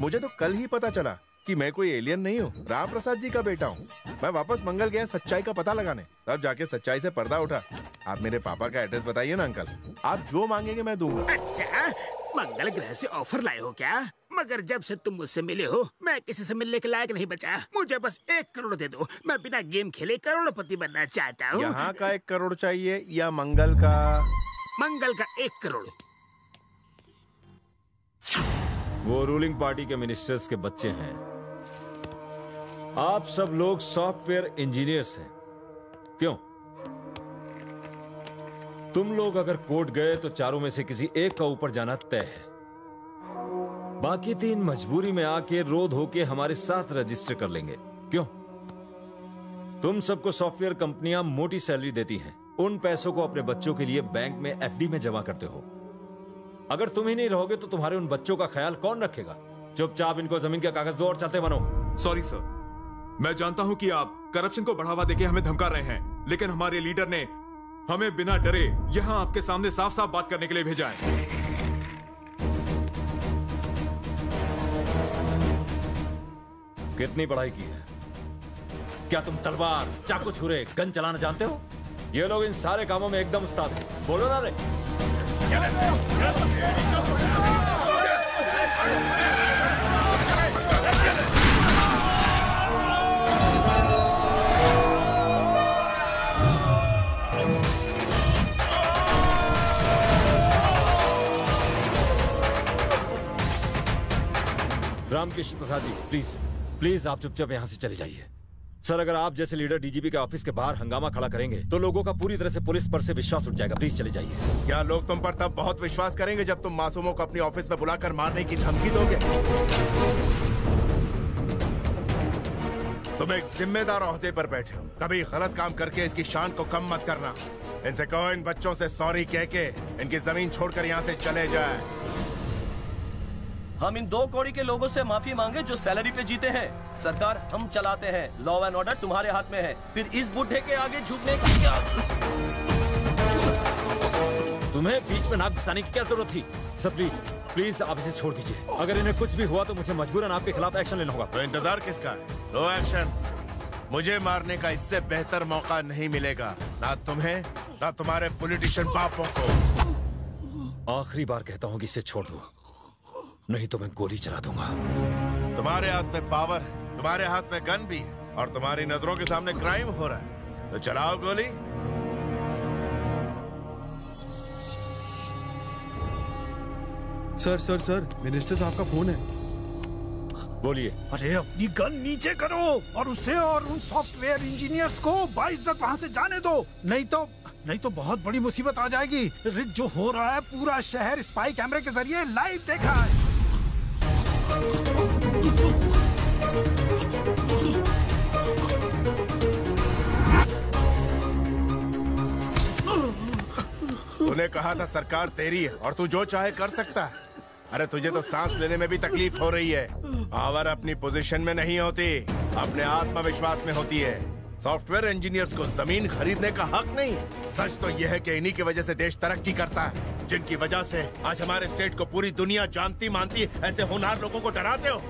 मुझे तो कल ही पता चला कि मैं कोई एलियन नहीं हूँ, राम प्रसाद जी का बेटा हूँ। मैं वापस मंगल गया सच्चाई का पता लगाने, तब जाके सच्चाई से पर्दा उठा। आप मेरे पापा का एड्रेस बताइए ना अंकल, आप जो मांगेंगे मैं दूंगा। अच्छा, मंगल ग्रह से ऑफर लाए हो क्या? मगर जब से तुम मुझसे मिले हो, मैं किसी से मिलने के लायक नहीं बचा। मुझे बस 1 करोड़ दे दो, मैं बिना गेम खेले करोड़पति बनना चाहता हूँ। यहाँ का 1 करोड़ चाहिए या मंगल का? मंगल का 1 करोड़। वो रूलिंग पार्टी के मिनिस्टर्स के बच्चे हैं। आप सब लोग सॉफ्टवेयर इंजीनियर्स हैं, क्यों? तुम लोग अगर कोर्ट गए तो चारों में से किसी एक का ऊपर जाना तय है। बाकी 3 मजबूरी में आके रो धो के हमारे साथ रजिस्टर कर लेंगे, क्यों? तुम सबको सॉफ्टवेयर कंपनियां मोटी सैलरी देती हैं। उन पैसों को अपने बच्चों के लिए बैंक में एफडी में जमा करते हो। अगर तुम ही नहीं रहोगे तो तुम्हारे उन बच्चों का ख्याल कौन रखेगा? चुपचाप इनको जमीन के कागज दो और चलते बनो। सॉरी सर, मैं जानता हूं कि आप करप्शन को बढ़ावा देके हमें धमका रहे हैं, लेकिन हमारे लीडर ने हमें बिना डरे यहां आपके सामने साफ साफ बात करने के लिए भेजा है। कितनी पढ़ाई की है? क्या तुम तलवार, चाकू, छुरे, गन चलाना जानते हो? ये लोग इन सारे कामों में एकदम उस्ताद हैं। बोलो ना रे। रामकृष्ण प्रसाद जी, प्लीज आप चुपचाप यहाँ से चले जाइए। सर, अगर आप जैसे लीडर डीजीपी के ऑफिस के बाहर हंगामा खड़ा करेंगे तो लोगों का पूरी तरह से पुलिस पर से विश्वास उठ जाएगा। प्लीज चले जाइए। क्या लोग तुम पर तब बहुत विश्वास करेंगे जब तुम मासूमों को अपनी ऑफिस में बुलाकर मारने की धमकी दोगे? तुम एक जिम्मेदार ओहदे पर बैठे हो, कभी गलत काम करके इसकी शान को कम मत करना। इनसे कहो इन बच्चों से सॉरी कह के इनकी जमीन छोड़कर यहाँ से चले जाए। हम इन 2 कौड़ी के लोगों से माफी मांगे जो सैलरी पे जीते हैं। सरकार हम चलाते हैं, लॉ एंड ऑर्डर तुम्हारे हाथ में है, फिर इस बुढ़े के आगे झुकने की क्या? तुम्हें बीच में नाक घुसाने की क्या जरूरत थी? सर प्लीज प्लीज आप इसे छोड़ दीजिए। अगर इन्हें कुछ भी हुआ तो मुझे मजबूरन आपके खिलाफ एक्शन लेना होगा। तो इंतजार किसका है? लो एक्शन। मुझे मारने का इससे बेहतर मौका नहीं मिलेगा, ना तुम्हें ना तुम्हारे पॉलिटिशियन बापों को। आखिरी बार कहता हूँ कि इसे छोड़ दो, नहीं तो मैं गोली चला दूंगा। तुम्हारे हाथ में पावर है, तुम्हारे हाथ में गन भी है, और तुम्हारी नजरों के सामने क्राइम हो रहा है, तो चलाओ गोली। सर सर सर, मिनिस्टर साहब का फोन है। बोलिए। अरे अपनी गन नीचे करो और उसे और उन सॉफ्टवेयर इंजीनियर्स को बाइज्जत वहाँ से जाने दो, नहीं तो बहुत बड़ी मुसीबत आ जाएगी। रिच जो हो रहा है पूरा शहर स्पाई कैमरे के जरिए लाइव देखा है। तूने कहा था सरकार तेरी है और तू जो चाहे कर सकता है। अरे तुझे तो सांस लेने में भी तकलीफ हो रही है। पावर अपनी पोजीशन में नहीं होती, अपने आत्मविश्वास में होती है। सॉफ्टवेयर इंजीनियर्स को जमीन खरीदने का हक नहीं है। सच तो यह है कि इन्हीं की वजह से देश तरक्की करता है, जिनकी वजह से आज हमारे स्टेट को पूरी दुनिया जानती मानती। ऐसे होनहार लोगों को डराते हो।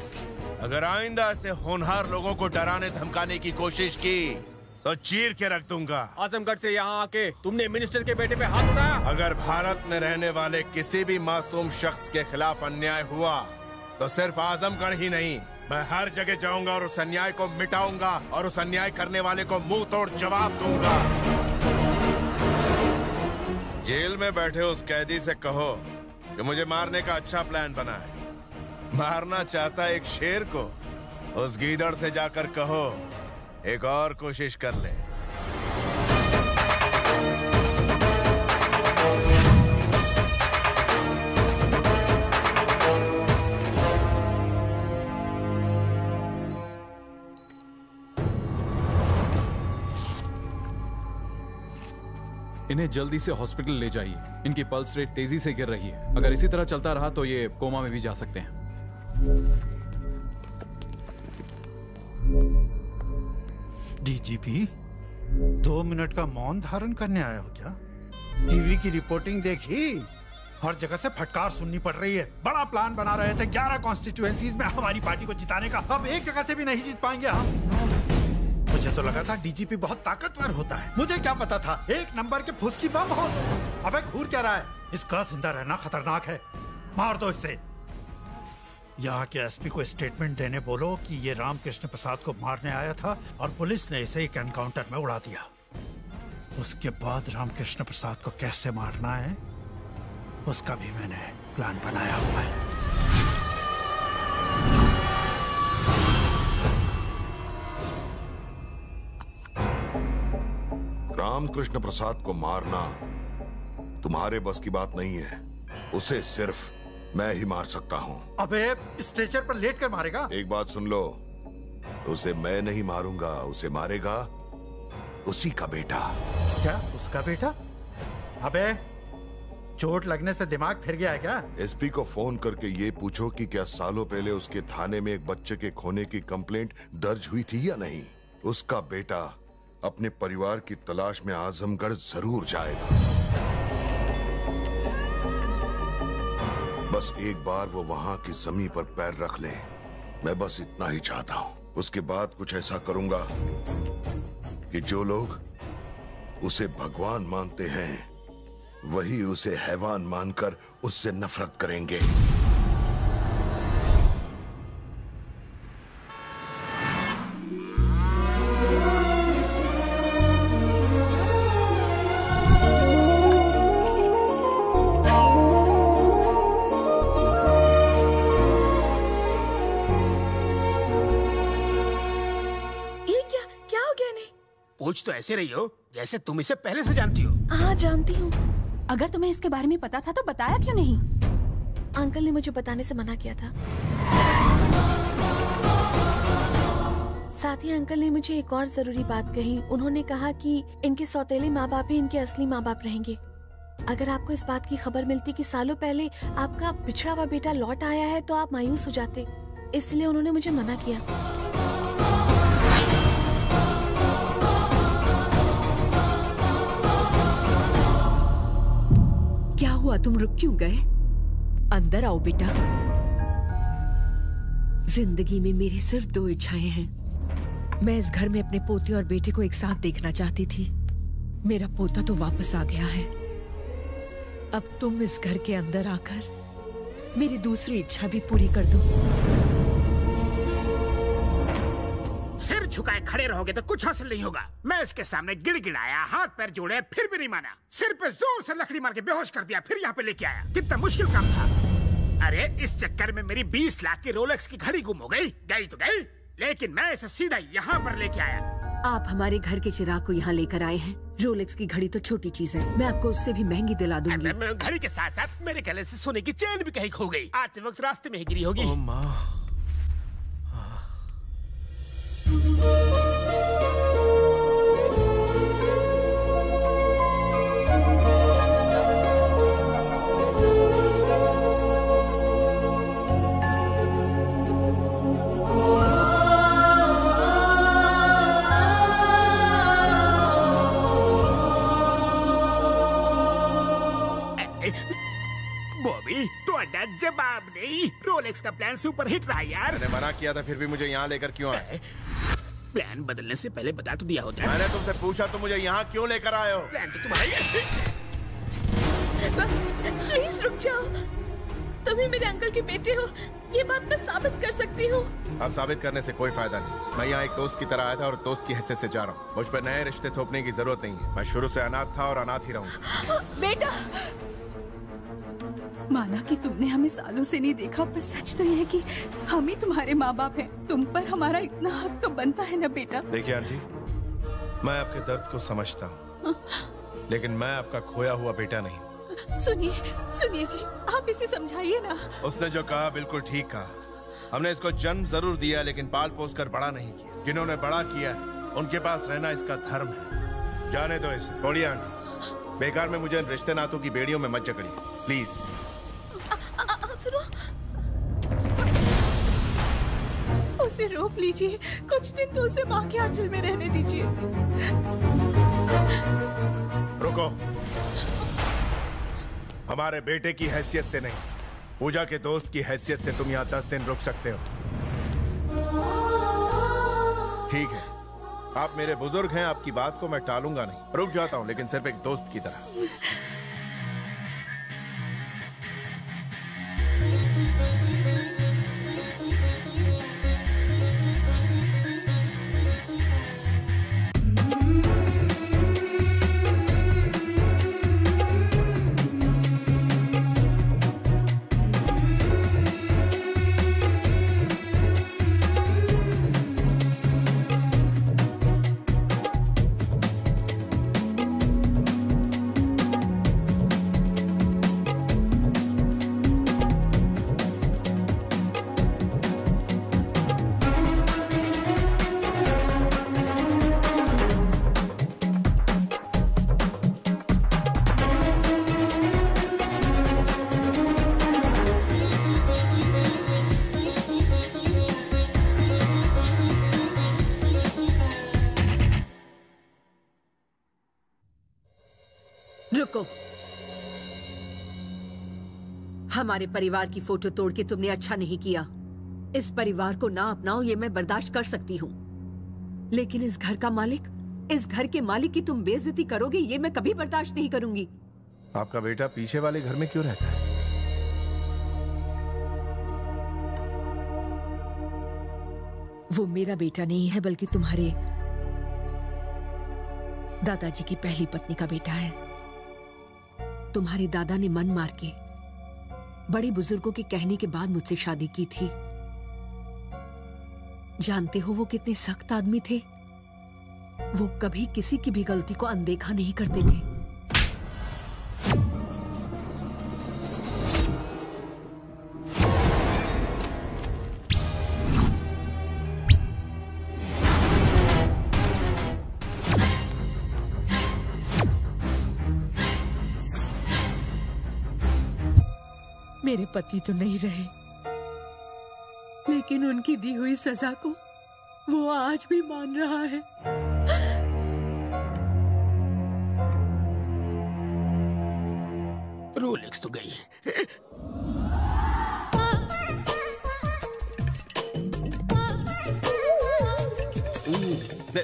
अगर आइंदा ऐसे होनहार लोगों को डराने धमकाने की कोशिश की तो चीर के रख दूंगा। आजमगढ़ से यहाँ आके तुमने मिनिस्टर के बेटे पे हाथ उठाया। अगर भारत में रहने वाले किसी भी मासूम शख्स के खिलाफ अन्याय हुआ तो सिर्फ आजमगढ़ ही नहीं, मैं हर जगह जाऊंगा और उस अन्याय को मिटाऊंगा और उस अन्याय करने वाले को मुंह तोड़ जवाब दूंगा। जेल में बैठे उस कैदी से कहो कि मुझे मारने का अच्छा प्लान बना है। मारना चाहता है एक शेर को, उस गीदड़ से जाकर कहो एक और कोशिश कर ले। इन्हें जल्दी से हॉस्पिटल ले जाइए। इनकी पल्स रेट तेजी से गिर रही है। अगर इसी तरह चलता रहा तो ये कोमा में भी जा सकते हैं। डीजीपी 2 मिनट का मौन धारण करने आया हो क्या? टीवी की रिपोर्टिंग देखी? हर जगह से फटकार सुननी पड़ रही है। बड़ा प्लान बना रहे थे 11 कॉन्स्टिट्यूएंसीज में हमारी पार्टी को जिताने का। अब एक जगह से भी नहीं जीत पाएंगे हम। मुझे तो लगा था डीजीपी बहुत ताकतवर होता है। मुझे क्या पता था एक नंबर के फुसकी बम हो। अबे घूर क्या रहा है? इसका जिंदा रहना खतरनाक है। मार दो इसे। यहाँ के एसपी को स्टेटमेंट देने बोलो कि ये रामकृष्ण प्रसाद को मारने आया था और पुलिस ने इसे एक एनकाउंटर में उड़ा दिया। उसके बाद रामकृष्ण प्रसाद को कैसे मारना है उसका भी मैंने प्लान बनाया हुआ है। रामकृष्ण प्रसाद को मारना तुम्हारे बस की बात नहीं है। उसे सिर्फ मैं ही मार सकता हूँ। अबे स्ट्रेचर पर लेट कर मारेगा? एक बात सुन लो, उसे मैं नहीं मारूंगा, उसे मारेगा उसी का बेटा। क्या उसका बेटा? अबे चोट लगने से दिमाग फिर गया है क्या? एसपी को फोन करके ये पूछो कि क्या सालों पहले उसके थाने में एक बच्चे के खोने की कंप्लेंट दर्ज हुई थी या नहीं। उसका बेटा अपने परिवार की तलाश में आजमगढ़ जरूर जाएगा। बस एक बार वो वहां की जमीन पर पैर रख ले, मैं बस इतना ही चाहता हूं। उसके बाद कुछ ऐसा करूंगा कि जो लोग उसे भगवान मानते हैं वही उसे हैवान मानकर उससे नफरत करेंगे। पूछ तो ऐसे रही हो जैसे तुम इसे पहले से जानती हो। हाँ जानती हूँ। अगर तुम्हें इसके बारे में पता था तो बताया क्यों नहीं? अंकल ने मुझे बताने से मना किया था। साथ ही अंकल ने मुझे एक और जरूरी बात कही। उन्होंने कहा कि इनके सौतेले माँ बाप ही इनके असली माँ बाप रहेंगे। अगर आपको इस बात की खबर मिलती कि सालों पहले आपका बिछड़ा हुआ बेटा लौट आया है तो आप मायूस हो जाते, इसलिए उन्होंने मुझे मना किया। क्या हुआ, तुम रुक क्यों गए? अंदर आओ बेटा। जिंदगी में मेरी सिर्फ 2 इच्छाएं हैं। मैं इस घर में अपने पोते और बेटे को एक साथ देखना चाहती थी। मेरा पोता तो वापस आ गया है। अब तुम इस घर के अंदर आकर मेरी दूसरी इच्छा भी पूरी कर दो। सिर झुकाए खड़े रहोगे तो कुछ हासिल नहीं होगा। मैं इसके सामने गिड़गिड़ाया, हाथ पैर जोड़े, फिर भी नहीं माना। सिर पे जोर से लकड़ी मार के बेहोश कर दिया, फिर यहाँ पे लेके आया। कितना मुश्किल काम था। अरे इस चक्कर में मेरी 20 लाख की रोलेक्स की घड़ी गुम हो गई। गई तो गई, लेकिन मैं इसे सीधा यहाँ पर लेके आया। आप हमारे घर के चिराग को यहाँ लेकर आए हैं। रोलेक्स की घड़ी तो छोटी चीज है, मैं आपको उससे भी महंगी दिला दूंगी। घड़ी के साथ साथ मेरे गले से सोने की चेन भी कहीं खो गई। आते वक्त रास्ते में ही गिरी होगी। बॉबी तो अड्डा जवाब नहीं। रोलेक्स का प्लान सुपर हिट रहा यार। मैंने मना किया था, फिर भी मुझे यहाँ लेकर क्यों आए? प्लान बदलने से पहले बता तो दिया होता। मैंने तुमसे पूछा तो मुझे यहाँ क्यों लेकर आए हो? प्लान तो तुम्हारा। प्लीज रुक जाओ, तुम ही मेरे अंकल के बेटे हो, ये बात मैं साबित कर सकती हूँ। अब साबित करने से कोई फायदा नहीं। मैं यहाँ एक दोस्त की तरह आया था और दोस्त की हैसियत से जा रहा हूँ। मुझ पर नए रिश्ते थोपने की जरूरत नहीं है। मैं शुरू से अनाथ था और अनाथ ही रहूंगा। बेटा, माना कि तुमने हमें सालों से नहीं देखा, पर सच तो यह है कि हम ही तुम्हारे माँ बाप हैं। तुम पर हमारा इतना हक तो बनता है ना बेटा। देखिए आंटी, मैं आपके दर्द को समझता हूँ, लेकिन मैं आपका खोया हुआ बेटा नहीं। सुनिए सुनिए जी, आप इसे समझाइए ना। उसने जो कहा बिल्कुल ठीक कहा। हमने इसको जन्म जरूर दिया, लेकिन पाल पोस कर बड़ा नहीं किया। जिन्होंने बड़ा किया उनके पास रहना इसका धर्म है। जाने दो इसे। छोड़िए आंटी, बेकार में मुझे रिश्ते नातों की बेड़ियों में मत जकड़िए प्लीज। सुनो, उसे रोक लीजिए, कुछ दिन तो उसे माँ के आंचल में रहने दीजिए। रुको, हमारे बेटे की हैसियत से नहीं, पूजा के दोस्त की हैसियत से तुम यहाँ 10 दिन रुक सकते हो। ठीक है, आप मेरे बुजुर्ग हैं, आपकी बात को मैं टालूंगा नहीं। रुक जाता हूँ, लेकिन सिर्फ एक दोस्त की तरह। रुको, हमारे परिवार की फोटो तोड़ के तुमने अच्छा नहीं किया। इस परिवार को ना अपनाओ ये मैं बर्दाश्त कर सकती हूँ, लेकिन इस घर का मालिक, इस घर के मालिक की तुम बेइज्जती करोगे ये मैं कभी बर्दाश्त नहीं करूंगी। आपका बेटा पीछे वाले घर में क्यों रहता है? वो मेरा बेटा नहीं है, बल्कि तुम्हारे दादाजी की पहली पत्नी का बेटा है। तुम्हारे दादा ने मन मार के बड़े बुजुर्गों के कहने के बाद मुझसे शादी की थी। जानते हो वो कितने सख्त आदमी थे। वो कभी किसी की भी गलती को अनदेखा नहीं करते थे। मेरे पति तो नहीं रहे, लेकिन उनकी दी हुई सजा को वो आज भी मान रहा है। रोलेक्स तो गई।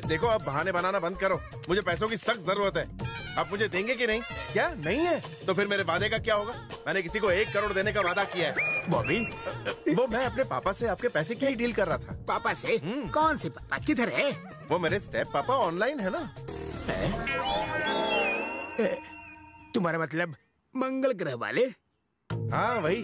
देखो, अब बहाने बनाना बंद करो। मुझे पैसों की सख्त जरूरत है। आप मुझे देंगे कि नहीं? क्या नहीं है तो फिर मेरे वादे का क्या होगा? मैंने किसी को 1 करोड़ देने का वादा किया है। बॉबी, वो मैं अपने पापा से आपके पैसे की ही डील कर रहा था। पापा से? कौन से पापा? किधर है? वो मेरे स्टेप पापा ऑनलाइन है ना। तुम्हारा मतलब मंगल ग्रह वाले? हाँ वही।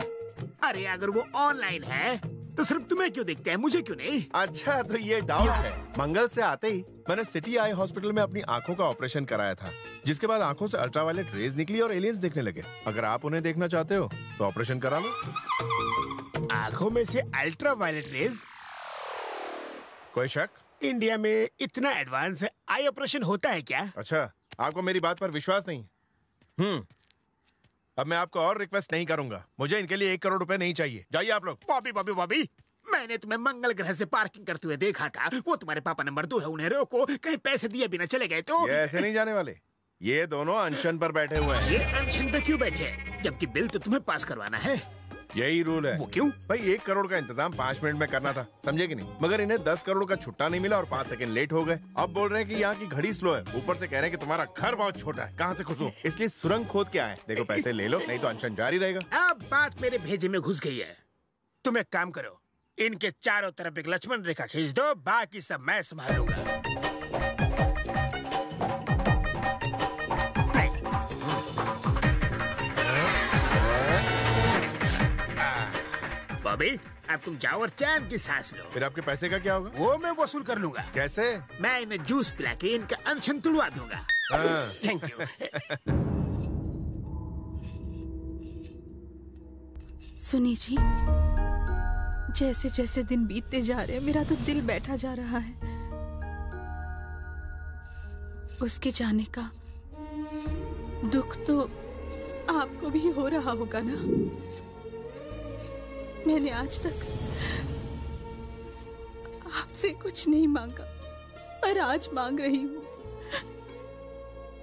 अरे अगर वो ऑनलाइन है तो सिर्फ तुम्हें क्यों दिखते हैं, मुझे क्यों नहीं? अच्छा, तो ये डाउट है। मंगल से आते ही मैंने सिटी आई हॉस्पिटल में अपनी आंखों का ऑपरेशन कराया था, जिसके बाद आंखों से अल्ट्रावायलेट रेज निकली और एलियंस दिखने लगे। अगर आप उन्हें देखना चाहते हो तो ऑपरेशन करा लो। आंखों में से अल्ट्रावायलेट रेज? कोई शक? इंडिया में इतना एडवांस आई ऑपरेशन होता है क्या? अच्छा, आपको मेरी बात पर विश्वास नहीं? अब मैं आपको और रिक्वेस्ट नहीं करूंगा। मुझे इनके लिए 1 करोड़ रुपए नहीं चाहिए। जाइए आप लोग। बॉबी बॉबी बॉबी, मैंने तुम्हें मंगल ग्रह से पार्किंग करते हुए देखा था। वो तुम्हारे पापा नंबर 2 है, उन्हें रोको। कहीं पैसे दिए बिना चले गए तो? ये ऐसे नहीं जाने वाले। ये दोनों अनशन पर बैठे हुए हैं। ये अनशन पे क्यों बैठे हैं? जबकि बिल तो तुम्हें पास करवाना है। यही रूल है। वो क्यों? भाई 1 करोड़ का इंतजाम 5 मिनट में करना था, समझे कि नहीं? मगर इन्हें 10 करोड़ का छुट्टा नहीं मिला और 5 सेकंड लेट हो गए। अब बोल रहे हैं कि यहाँ की घड़ी स्लो है, ऊपर से कह रहे हैं कि तुम्हारा घर बहुत छोटा है। कहाँ से घुसूं? इसलिए सुरंग खोद के आए। देखो, पैसे ले लो, नहीं तो अनशन जारी रहेगा। अब बात मेरे भेजे में घुस गई है। तुम एक काम करो, इनके चारों तरफ एक लक्ष्मण रेखा खींच दो, बाकी सब मैं संभालूंगा। बॉबी, अब तुम जाओ और चैन की सांस लो। फिर आपके पैसे का क्या होगा? वो मैं वसूल कर लूंगा। कैसे? मैं इन्हें जूस पिला के इनका अनशन तुड़वा दूंगा। Thank you. सुनी जी, जैसे जैसे दिन बीतते जा रहे हैं मेरा तो दिल बैठा जा रहा है। उसके जाने का दुख तो आपको भी हो रहा होगा ना। मैंने आज तक आपसे कुछ नहीं मांगा, पर आज मांग रही हूँ।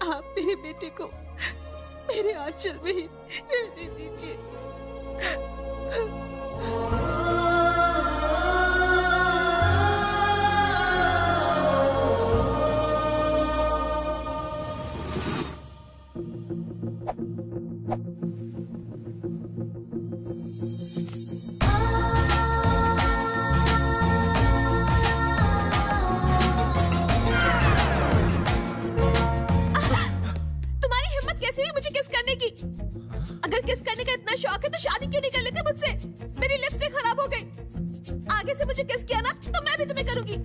आप मेरे बेटे को मेरे आंचल में ही रहने दीजिए। अगर किस करने का इतना शौक है तो शादी क्यों नहीं कर लेते मुझसे? मेरी लिपस्टिक खराब हो गई। आगे से मुझे किस किया ना तो मैं भी तुम्हें करूंगी।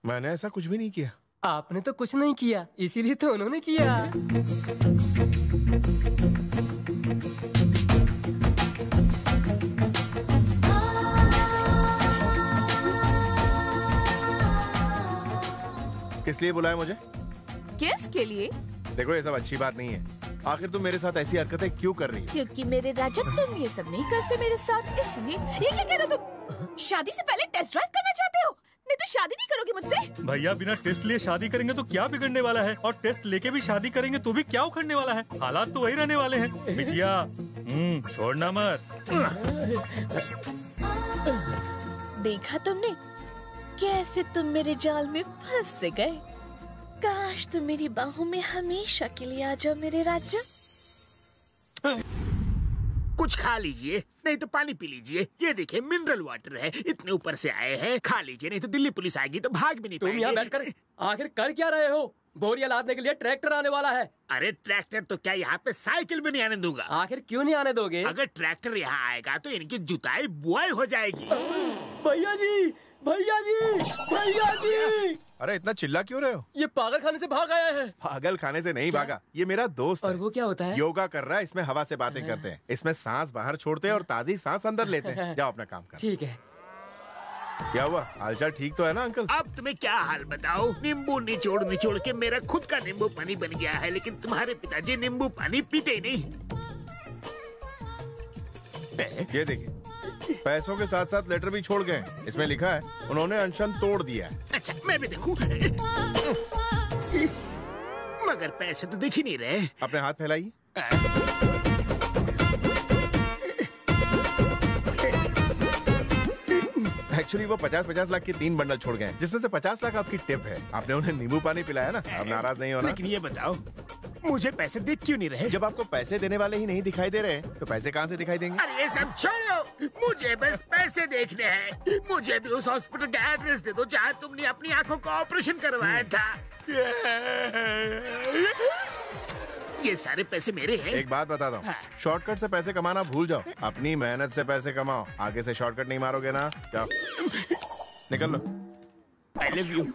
मैंने ऐसा कुछ भी नहीं किया। आपने तो कुछ नहीं किया, इसीलिए तो उन्होंने किया। किस लिए बुलाया मुझे? किस के लिए? देखो, ये सब अच्छी बात नहीं है। आखिर तुम मेरे साथ ऐसी हरकतें क्यों कर रही हो? क्योंकि मेरे राजा तुम ये सब नहीं करते मेरे साथ, इसलिए। ये क्या कह रहे हो तुम? शादी से पहले टेस्ट ड्राइव करना चाहते हो? नहीं तो शादी नहीं करोगे मुझसे? भैया, बिना टेस्ट लिए शादी करेंगे तो क्या बिगड़ने वाला है? और टेस्ट लेके भी शादी करेंगे तो भी क्या उखड़ने वाला है? हालात तो वही रहने वाले हैं। बिटिया, छोड़ना मत। देखा तुमने कैसे तुम मेरे जाल में फंस गए? काश तुम मेरी बाहों में हमेशा के लिए आ जाओ मेरे राजा। कुछ खा लीजिए, नहीं तो पानी पी लीजिए। ये देखिए, मिनरल वाटर है। इतने ऊपर से आए हैं, खा लीजिए, नहीं तो दिल्ली पुलिस आएगी तो भाग भी नहीं पाएंगे। तुम यहाँ बैठकर आखिर कर क्या रहे हो? बोरियां लादने के लिए ट्रैक्टर आने वाला है। अरे ट्रैक्टर तो क्या, यहाँ पे साइकिल भी नहीं आने दूंगा। आखिर क्यों नहीं आने दोगे? अगर ट्रैक्टर यहाँ आएगा तो इनकी जुताई बुआई हो जाएगी। भैया जी, भैया जी, भैया जी! अरे इतना चिल्ला क्यों रहे हो? ये पागल खाने से भाग आया है। पागल खाने से नहीं भागा, ये मेरा दोस्त और वो क्या होता है? योगा कर रहा है। इसमें हवा से बातें करते हैं। इसमें सांस बाहर छोड़ते हैं और ताजी सांस अंदर लेते हैं। जाओ अपना काम करो। ठीक है। क्या हुआ? हालचाल ठीक तो है ना अंकल? अब तुम्हें क्या हाल बताओ? नींबू निचोड़ निचोड़ के मेरा खुद का नींबू पानी बन गया है, लेकिन तुम्हारे पिताजी नींबू पानी पीते ही नहीं। ये देखिए, पैसों के साथ साथ लेटर भी छोड़ गए। इसमें लिखा है उन्होंने अनशन तोड़ दिया है। अच्छा, मैं भी देखूं। मगर पैसे तो दिख ही नहीं रहे। अपने हाथ फैलाइए। एक्चुअली वो 50-50 लाख के 3 बंडल छोड़ गए, जिसमें से 50 लाख आपकी टिप है। आपने उन्हें नींबू पानी पिलाया ना, अब नाराज नहीं होना। लेकिन ये बताओ, मुझे पैसे दिख क्यों नहीं रहे? जब आपको पैसे देने वाले ही नहीं दिखाई दे रहे, तो पैसे कहाँ से दिखाई देंगे? अरे ये सब छोड़ो, मुझे बस पैसे देखने हैं। मुझे भी उस हॉस्पिटल का एड्रेस दे दो जहाँ तुमने अपनी आंखों का ऑपरेशन करवाया था। ये सारे पैसे मेरे हैं। एक बात बता दो, शॉर्टकट से पैसे कमाना भूल जाओ, अपनी मेहनत से पैसे कमाओ। आगे से शॉर्टकट नहीं मारोगे ना, क्या? निकल लो। I love you।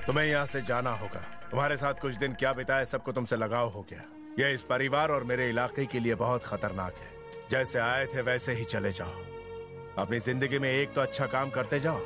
तुम्हें यहाँ से जाना होगा। तुम्हारे साथ कुछ दिन क्या बिताए, सबको तुमसे लगाव हो गया। यह इस परिवार और मेरे इलाके के लिए बहुत खतरनाक है। जैसे आए थे वैसे ही चले जाओ। अपनी जिंदगी में एक तो अच्छा काम करते जाओ।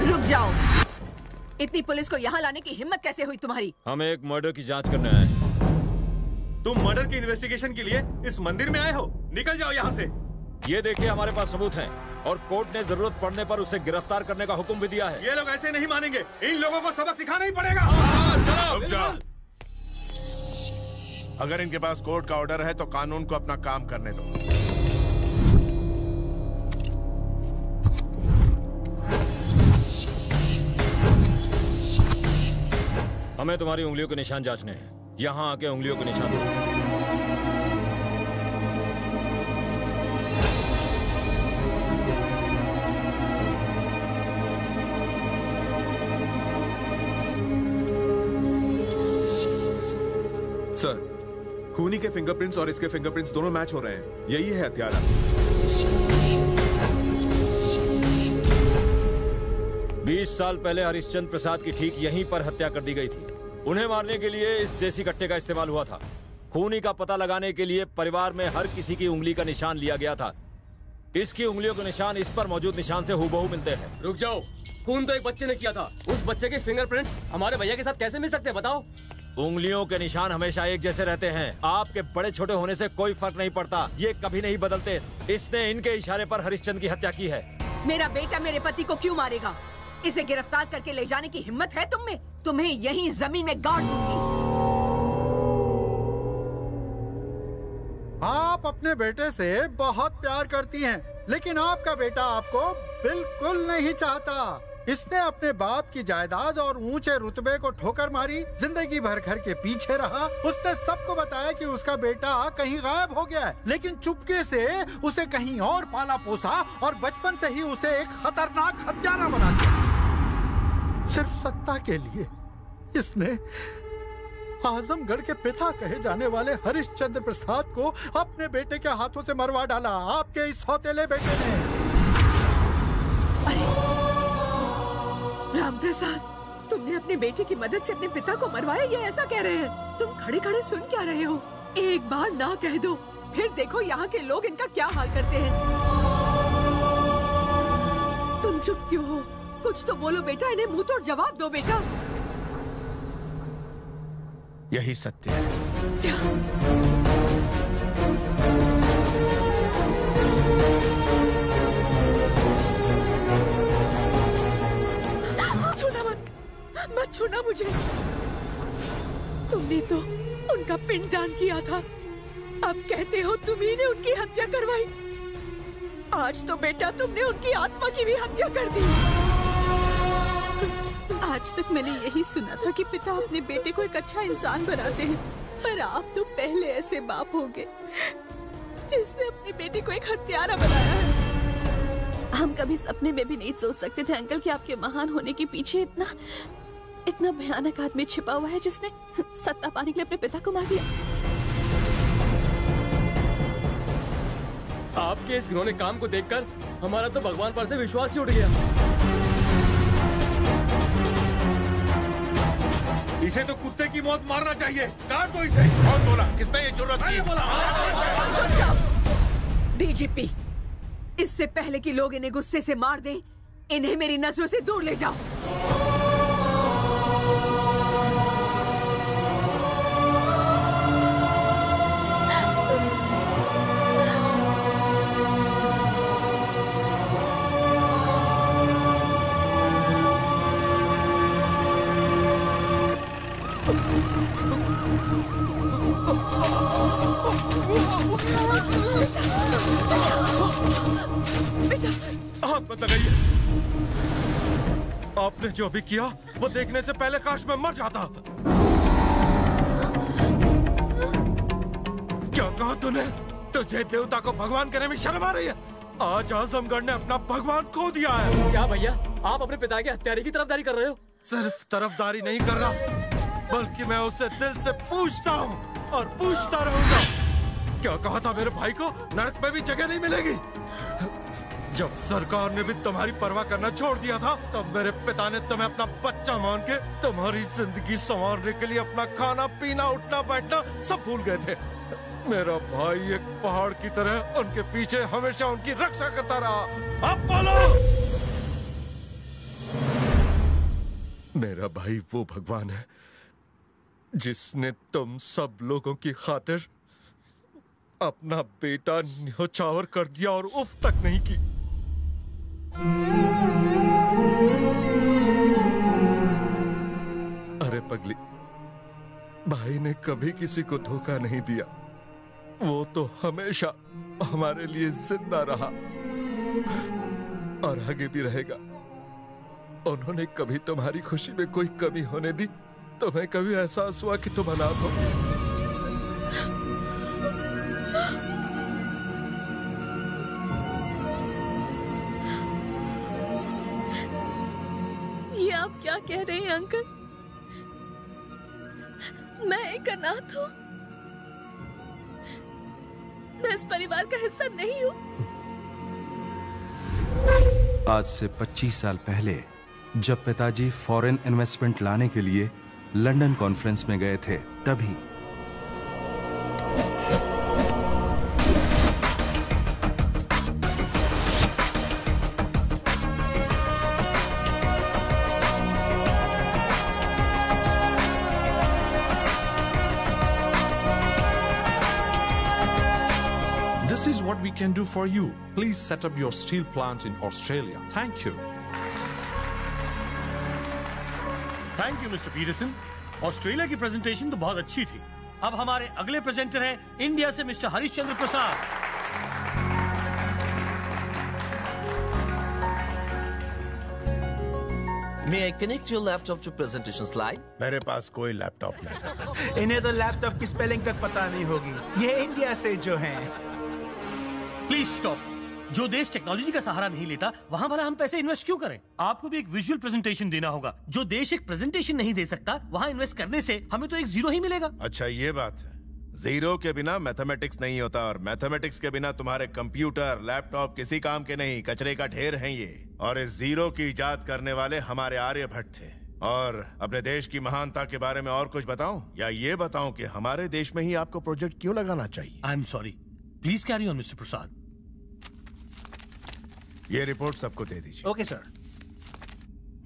रुक जाओ। इतनी पुलिस को यहाँ लाने की हिम्मत कैसे हुई तुम्हारी? हमें एक मर्डर की जांच करने आए। तुम मर्डर की इन्वेस्टिगेशन के लिए इस मंदिर में आए हो? निकल जाओ यहाँ से। ये देखिए, हमारे पास सबूत हैं और कोर्ट ने जरूरत पड़ने पर उसे गिरफ्तार करने का हुक्म भी दिया है। ये लोग ऐसे नहीं मानेंगे, इन लोगों को सबक सिखाना ही पड़ेगा। रुक जाओ। अगर इनके पास कोर्ट का ऑर्डर है तो कानून को अपना काम करने दो। हमें तुम्हारी उंगलियों के निशान जांचने हैं। यहाँ आके उंगलियों के निशान दो। सर, खूनी के फिंगरप्रिंट्स और इसके फिंगरप्रिंट्स दोनों मैच हो रहे हैं। यही है हत्यारा। 20 साल पहले हरिश्चंद्र प्रसाद की ठीक यहीं पर हत्या कर दी गई थी। उन्हें मारने के लिए इस देसी कट्टे का इस्तेमाल हुआ था। खूनी का पता लगाने के लिए परिवार में हर किसी की उंगली का निशान लिया गया था। इसकी उंगलियों के निशान इस पर मौजूद निशान से हूबहू मिलते हैं। रुक जाओ, खून तो एक बच्चे ने किया था। उस बच्चे के फिंगरप्रिंट्स हमारे भैया के साथ कैसे मिल सकते हैं, बताओ? उंगलियों के निशान हमेशा एक जैसे रहते हैं। आपके बड़े छोटे होने से कोई फर्क नहीं पड़ता, ये कभी नहीं बदलते। इसने इनके इशारे पर हरिश्चंद्र की हत्या की है। मेरा बेटा मेरे पति को क्यों मारेगा? इसे गिरफ्तार करके ले जाने की हिम्मत है तुम में? तुम्हें यहीं जमीन में गाड़ दूंगी। आप अपने बेटे से बहुत प्यार करती हैं, लेकिन आपका बेटा आपको बिल्कुल नहीं चाहता। इसने अपने बाप की जायदाद और ऊंचे रुतबे को ठोकर मारी, जिंदगी भर घर के पीछे रहा। उसने सबको बताया कि उसका बेटा कहीं गायब हो गया है, लेकिन चुपके से उसे कहीं और पाला पोसा और बचपन से ही उसे एक खतरनाक हत्यारा बना दिया। सिर्फ सत्ता के लिए इसने आजमगढ़ के पिता कहे जाने वाले हरिश्चंद्र प्रसाद को अपने बेटे के हाथों से मरवा डाला। आपके इस सौतेले बेटे ने। राम प्रसाद, तुमने अपने बेटे की मदद से अपने पिता को मरवाया, ये ऐसा कह रहे हैं? तुम खड़े खड़े सुन क्या रहे हो? एक बार ना कह दो, फिर देखो यहाँ के लोग इनका क्या हाल करते हैं। तुम चुप क्यों हो? कुछ तो बोलो बेटा, इन्हें मुंह तोड़ जवाब दो बेटा। यही सत्य है। क्या? छूना मत छूना मुझे। तुमने तो उनका पिंडदान किया था, अब कहते हो तुम्ही ने उनकी हत्या करवाई। आज तो बेटा तुमने उनकी आत्मा की भी हत्या कर दी। आज तक मैंने यही सुना था कि पिता अपने बेटे को एक अच्छा इंसान बनाते हैं, पर आप तो पहले ऐसे बाप होंगे। जिसने अपनी बेटी को एक हत्यारा बनाया है। हम कभी सपने में भी नहीं सोच सकते थे अंकल कि आपके महान होने के पीछे इतना भयानक आदमी छिपा हुआ है जिसने सत्ता पाने के लिए अपने पिता को मार दिया। आपके इस घिनौने काम को देखकर हमारा तो भगवान पर से विश्वास ही उठ गया। इसे तो कुत्ते की मौत मारना चाहिए। काट दो इसे। कौन बोला? किसने ये जुर्रत की? डीजीपी, इससे पहले कि लोग इन्हें गुस्से से मार दें, इन्हें मेरी नजरों से दूर ले जाओ। हाथ मत लगाइए। आपने जो भी किया वो देखने से पहले काश मैं मर जाता। क्या कहा तूने? तुझे देवता को भगवान कहने में शर्म आ रही है? आज आजमगढ़ ने अपना भगवान खो दिया है। क्या भैया, आप अपने पिता के हत्यारे की तरफदारी कर रहे हो? सिर्फ तरफदारी नहीं कर रहा, बल्कि मैं उससे दिल से पूछता हूँ और पूछता रहूंगा। क्या कहा था मेरे भाई को? नरक में भी जगह नहीं मिलेगी। जब सरकार ने भी तुम्हारी परवाह करना छोड़ दिया था, तब मेरे पिता ने तुम्हें अपना बच्चा मान के तुम्हारी जिंदगी संवारने के लिए अपना खाना पीना उठना बैठना सब भूल गए थे। मेरा भाई एक पहाड़ की तरह उनके पीछे हमेशा उनकी रक्षा करता रहा। अब बोलो। मेरा भाई वो भगवान है जिसने तुम सब लोगों की खातिर अपना बेटा न्योछावर कर दिया और उफ तक नहीं की। अरे पगली, भाई ने कभी किसी को धोखा नहीं दिया। वो तो हमेशा हमारे लिए जिंदा रहा और आगे भी रहेगा। उन्होंने कभी तुम्हारी खुशी में कोई कमी होने दी? तुम्हें कभी एहसास हुआ कि तुम अनाथ हो? ये आप क्या कह रहे हैं अंकल? मैं एक अनाथ हूँ? मैं इस परिवार का हिस्सा नहीं हूँ? आज से 25 साल पहले जब पिताजी फॉरेन इन्वेस्टमेंट लाने के लिए लंदन कॉन्फ्रेंस में गए थे, तभी This is what we can do for you. Please set up your steel plant in Australia. Thank you. Thank you mister Peterson. Australia की प्रेजेंटेशन तो बहुत अच्छी थी। अब हमारे अगले प्रेजेंटर हैं इंडिया से mister Harishchandra Prasad. May I connect your laptop to presentation slide? मेरे पास कोई लैपटॉप नहीं। इन्हें तो लैपटॉप की स्पेलिंग तक पता नहीं होगी। ये इंडिया से जो हैं। Please stop. जो देश टेक्नोलॉजी का सहारा नहीं लेता, वहां भला हम पैसे इन्वेस्ट क्यों करें? आपको भी एक विजुअल प्रेजेंटेशन देना होगा। जो देश एक प्रेजेंटेशन नहीं दे सकता, वहां इन्वेस्ट करने से हमें तो एक जीरो ही मिलेगा। अच्छा, ये बात है। जीरो के बिना मैथमेटिक्स नहीं होता, और मैथमेटिक्स के बिना तुम्हारे कंप्यूटर लैपटॉप किसी काम के नहीं, कचरे का ढेर हैं ये। और इस जीरो की इजाद करने वाले हमारे आर्यभट्ट थे। और अपने देश की महानता के बारे में और कुछ बताऊं, या ये बताऊं कि हमारे देश में ही आपको प्रोजेक्ट क्यों लगाना चाहिए? I am sorry, please carry on mister Prasad. ये रिपोर्ट सबको दे दीजिए। Okay sir.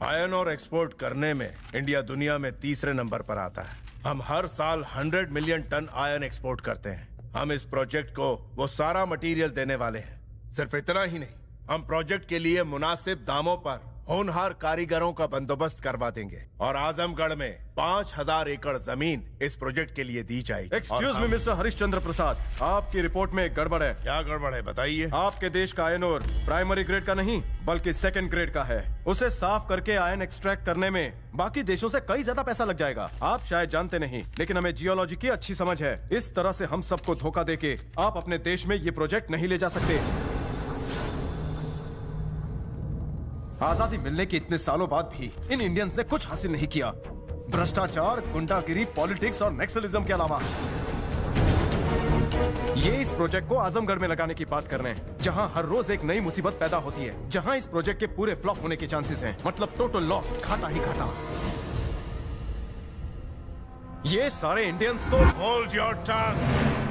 आयरन और एक्सपोर्ट करने में इंडिया दुनिया में तीसरे नंबर पर आता है। हम हर साल 100 मिलियन टन आयरन एक्सपोर्ट करते हैं। हम इस प्रोजेक्ट को वो सारा मटेरियल देने वाले हैं। सिर्फ इतना ही नहीं, हम प्रोजेक्ट के लिए मुनासिब दामों पर होनहार कारीगरों का बंदोबस्त करवा देंगे और आजमगढ़ में 5000 एकड़ जमीन इस प्रोजेक्ट के लिए दी जाएगी। एक्सक्यूज मी मिस्टर हरिश्चंद्र प्रसाद, आपकी रिपोर्ट में एक गड़बड़ है। क्या गड़बड़ है बताइए। आपके देश का आयन और प्राइमरी ग्रेड का नहीं बल्कि सेकंड ग्रेड का है। उसे साफ करके आयन एक्सट्रैक्ट करने में बाकी देशों से कई ज्यादा पैसा लग जाएगा। आप शायद जानते नहीं, लेकिन हमें जियोलॉजी की अच्छी समझ है। इस तरह से हम सबको धोखा देके आप अपने देश में ये प्रोजेक्ट नहीं ले जा सकते। आजादी मिलने के इतने सालों बाद भी इन इंडियंस ने कुछ हासिल नहीं किया। भ्रष्टाचार, गुंडागिरी, पॉलिटिक्स और नक्सलिज्म के अलावा। ये इस प्रोजेक्ट को आजमगढ़ में लगाने की बात कर रहे हैं, जहां हर रोज एक नई मुसीबत पैदा होती है, जहां इस प्रोजेक्ट के पूरे फ्लॉप होने के चांसेस हैं। मतलब टोटल लॉस, घाटा ही घाटा। ये सारे इंडियंस तो होल्ड योर टंग।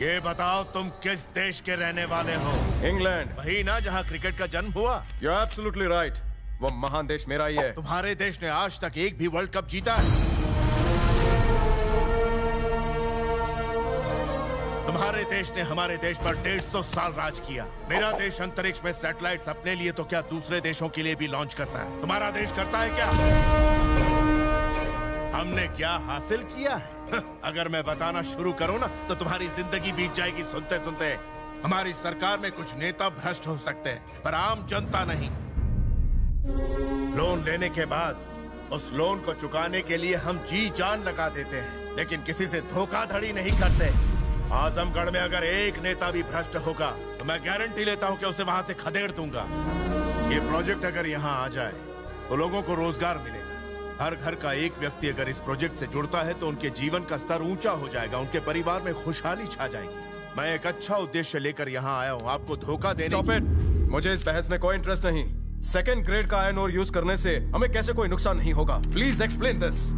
ये बताओ तुम किस देश के रहने वाले हो? इंग्लैंड। वही ना जहाँ क्रिकेट का जन्म हुआ? You're absolutely right। वो महान देश मेरा ही है। तुम्हारे देश ने आज तक एक भी वर्ल्ड कप जीता है? तुम्हारे देश ने हमारे देश पर 150 साल राज किया। मेरा देश अंतरिक्ष में सैटेलाइट्स अपने लिए तो क्या दूसरे देशों के लिए भी लॉन्च करता है। तुम्हारा देश करता है क्या? हमने क्या हासिल किया है? अगर मैं बताना शुरू करूं ना तो तुम्हारी जिंदगी बीत जाएगी सुनते सुनते। हमारी सरकार में कुछ नेता भ्रष्ट हो सकते हैं, पर आम जनता नहीं। लोन लेने के बाद उस लोन को चुकाने के लिए हम जी जान लगा देते हैं, लेकिन किसी से धोखाधड़ी नहीं करते। आजमगढ़ में अगर एक नेता भी भ्रष्ट होगा तो मैं गारंटी लेता हूं कि उसे वहां से खदेड़ दूंगा। ये प्रोजेक्ट अगर यहाँ आ जाए तो लोगों को रोजगार मिलेगा। हर घर का एक व्यक्ति अगर इस प्रोजेक्ट से जुड़ता है तो उनके जीवन का स्तर ऊंचा हो जाएगा, उनके परिवार में खुशहाली छा जाएगी। मैं एक अच्छा उद्देश्य लेकर यहाँ आया हूँ, आपको धोखा देने। Stop it! मुझे इस बहस में कोई इंटरेस्ट नहीं। सेकंड ग्रेड का आयन और यूज करने से हमें कैसे कोई नुकसान नहीं होगा? Please explain this.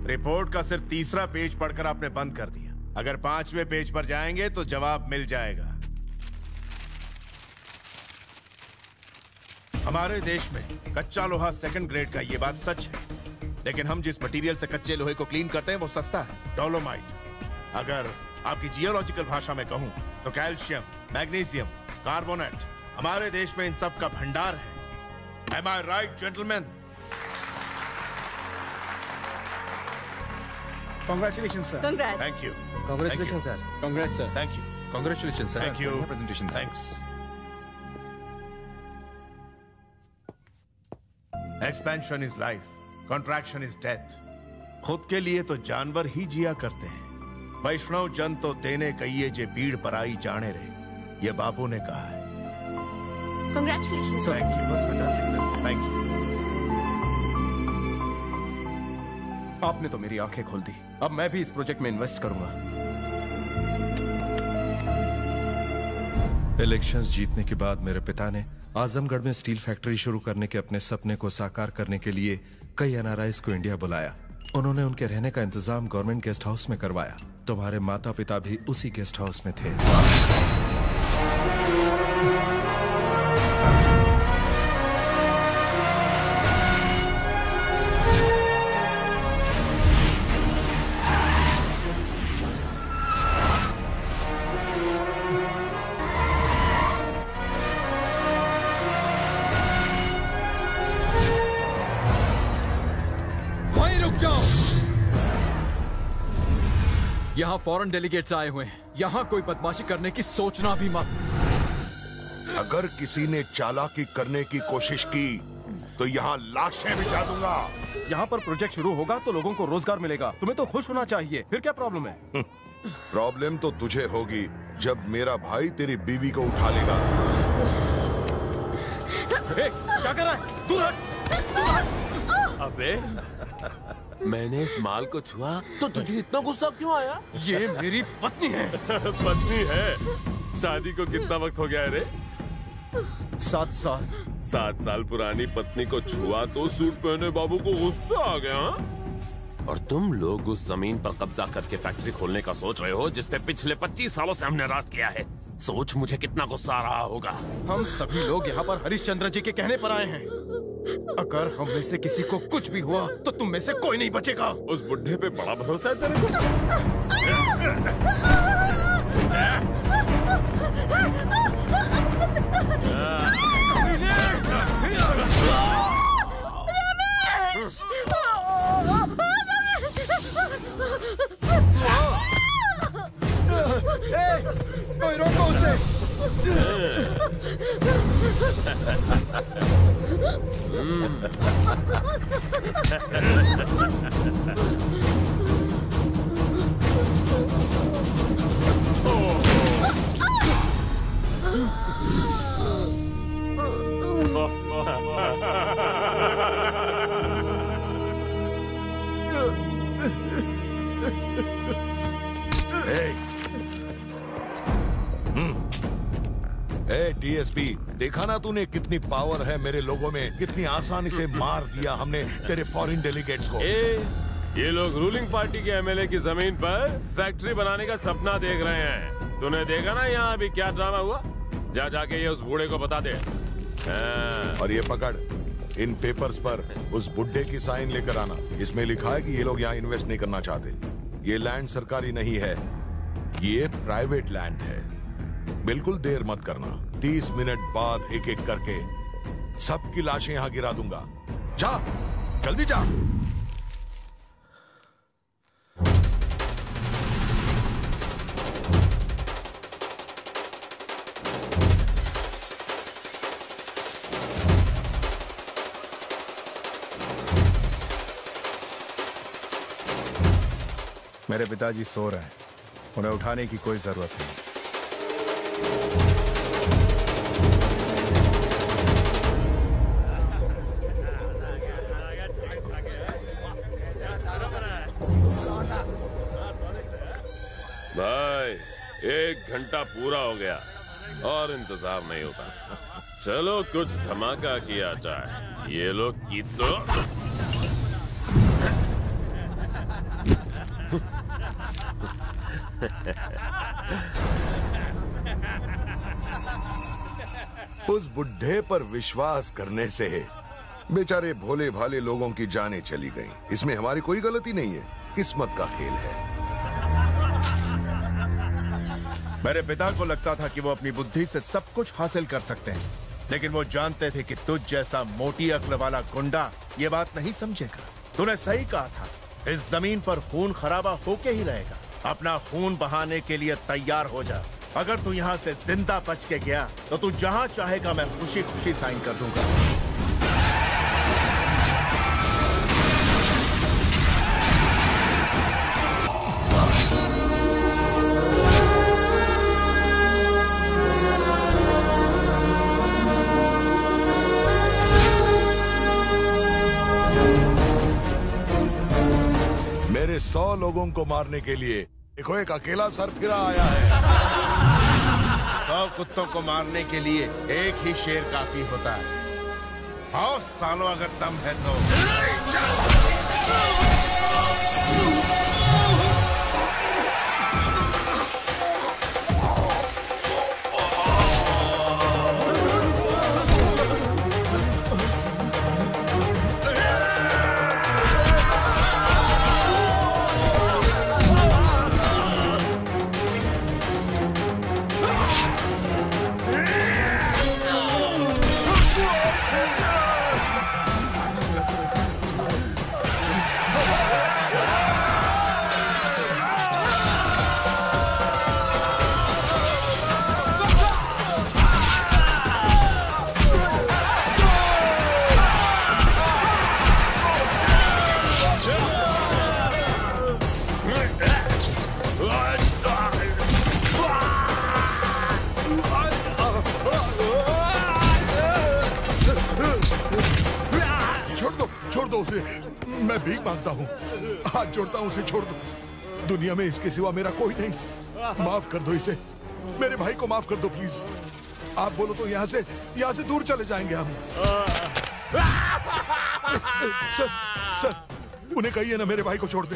रिपोर्ट का सिर्फ तीसरा पेज पढ़कर आपने बंद कर दिया। अगर 5वें पेज पर जाएंगे तो जवाब मिल जाएगा। हमारे देश में कच्चा लोहा सेकंड ग्रेड का, ये बात सच है, लेकिन हम जिस मटेरियल से कच्चे लोहे को क्लीन करते हैं वो सस्ता है, डोलोमाइट। अगर आपकी जियोलॉजिकल भाषा में कहूं तो कैल्शियम, मैग्नीशियम, कार्बोनेट हमारे देश में इन सब का भंडार है। Am I right, gentlemen? Congratulations, sir. Congrats. Thank you. Congratulations, sir. Congrats, sir. Thank you. Congratulations, sir. Thank you. Presentation. Thanks. Expansion is life. Contraction is death. खुद के लिए तो जानवर ही जिया करते हैं। वैष्णव जन तो तेने कहिए जे पीड़ पराई जाने रहे, ये बापू ने कहा है। Congratulations. Thank you. That's fantastic, sir. Thank you. आपने तो मेरी आंखें खोल दी। अब मैं भी इस प्रोजेक्ट में इन्वेस्ट करूंगा। इलेक्शंस जीतने के बाद मेरे पिता ने आजमगढ़ में स्टील फैक्ट्री शुरू करने के अपने सपने को साकार करने के लिए कई एनआरआईज को इंडिया बुलाया। उन्होंने उनके रहने का इंतजाम गवर्नमेंट गेस्ट हाउस में करवाया। तुम्हारे माता पिता भी उसी गेस्ट हाउस में थे। यहाँ फॉरेन डेलीगेट्स आए हुए हैं। यहाँ कोई बदमाशी करने की सोचना भी मत। अगर किसी ने चालाकी करने की कोशिश की तो यहाँ लाशें बिछा दूंगा। यहाँ पर प्रोजेक्ट शुरू होगा तो लोगों को रोजगार मिलेगा। तुम्हें तो खुश होना चाहिए। फिर क्या प्रॉब्लम है? प्रॉब्लम तो तुझे होगी जब मेरा भाई तेरी बीवी को उठा लेगा। क्या कर रहा है? दूर हट। अबे मैंने इस माल को छुआ तो तुझे इतना गुस्सा क्यों आया? ये मेरी पत्नी है। पत्नी है? शादी को कितना वक्त हो गया है रे? 7 साल। 7 साल पुरानी पत्नी को छुआ तो सूट पहने बाबू को गुस्सा आ गया? और तुम लोग उस जमीन पर कब्जा करके फैक्ट्री खोलने का सोच रहे हो जिसपे पिछले 25 सालों से हमने राज किया है। सोच मुझे कितना गुस्सा आ रहा होगा। हम सभी लोग यहाँ पर हरिश्चंद्र जी के कहने पर आए हैं। अगर हम में से किसी को कुछ भी हुआ तो तुम में से कोई नहीं बचेगा। उस बुढ़े पे बड़ा भरोसा है तेरे को? डीएसपी, देखा ना तूने कितनी पावर है मेरे लोगों में, कितनी आसानी से मार दिया हमने तेरे फॉरेन डेलीगेट्स को। ये लोग रूलिंग पार्टी के एमएलए की जमीन पर फैक्ट्री बनाने का सपना देख रहे हैं। तूने देखा ना यहाँ अभी क्या ड्रामा हुआ? जा जाके ये उस बूढ़े को बता दे। और ये पकड़, इन पेपर्स पर उस बुड्ढे की साइन लेकर आना। इसमें लिखा है कि ये लोग यहाँ इन्वेस्ट नहीं करना चाहते। ये लैंड सरकारी नहीं है, ये प्राइवेट लैंड है। बिल्कुल देर मत करना, 30 मिनट बाद एक एक करके सबकी लाशें यहां गिरा दूंगा। जा, जल्दी जा। मेरे पिताजी सो रहे हैं, उन्हें उठाने की कोई जरूरत नहीं। भाई 1 घंटा पूरा हो गया और इंतजार नहीं होता। चलो कुछ धमाका किया जाए। ये लोग की तो उस बुड्ढे पर विश्वास करने से बेचारे भोले भाले लोगों की जानें चली गईं। इसमें हमारी कोई गलती नहीं है, किस्मत का खेल है। मेरे पिता को लगता था कि वो अपनी बुद्धि से सब कुछ हासिल कर सकते हैं, लेकिन वो जानते थे कि तुझ जैसा मोटी अक्ल वाला गुंडा ये बात नहीं समझेगा। तूने सही कहा था, इस जमीन पर खून खराबा होके ही रहेगा। अपना खून बहाने के लिए तैयार हो जा। अगर तू यहाँ से जिंदा बच के गया तो तू जहाँ चाहेगा मैं खुशी खुशी साइन कर दूंगा। मेरे 100 लोगों को मारने के लिए देखो एक अकेला सर फिरा आया है। 100 कुत्तों को मारने के लिए एक ही शेर काफी होता है। आओ सालों, अगर दम है तो। मैं भीख मांगता हूँ, हाथ जोड़ता हूँ, उसे छोड़ दो। दुनिया में इसके सिवा मेरा कोई नहीं। माफ कर दो इसे, मेरे भाई को माफ कर दो प्लीज। आप बोलो तो यहाँ से दूर चले जाएंगे हम। सर, उन्हें कहिए ना मेरे भाई को छोड़ दे।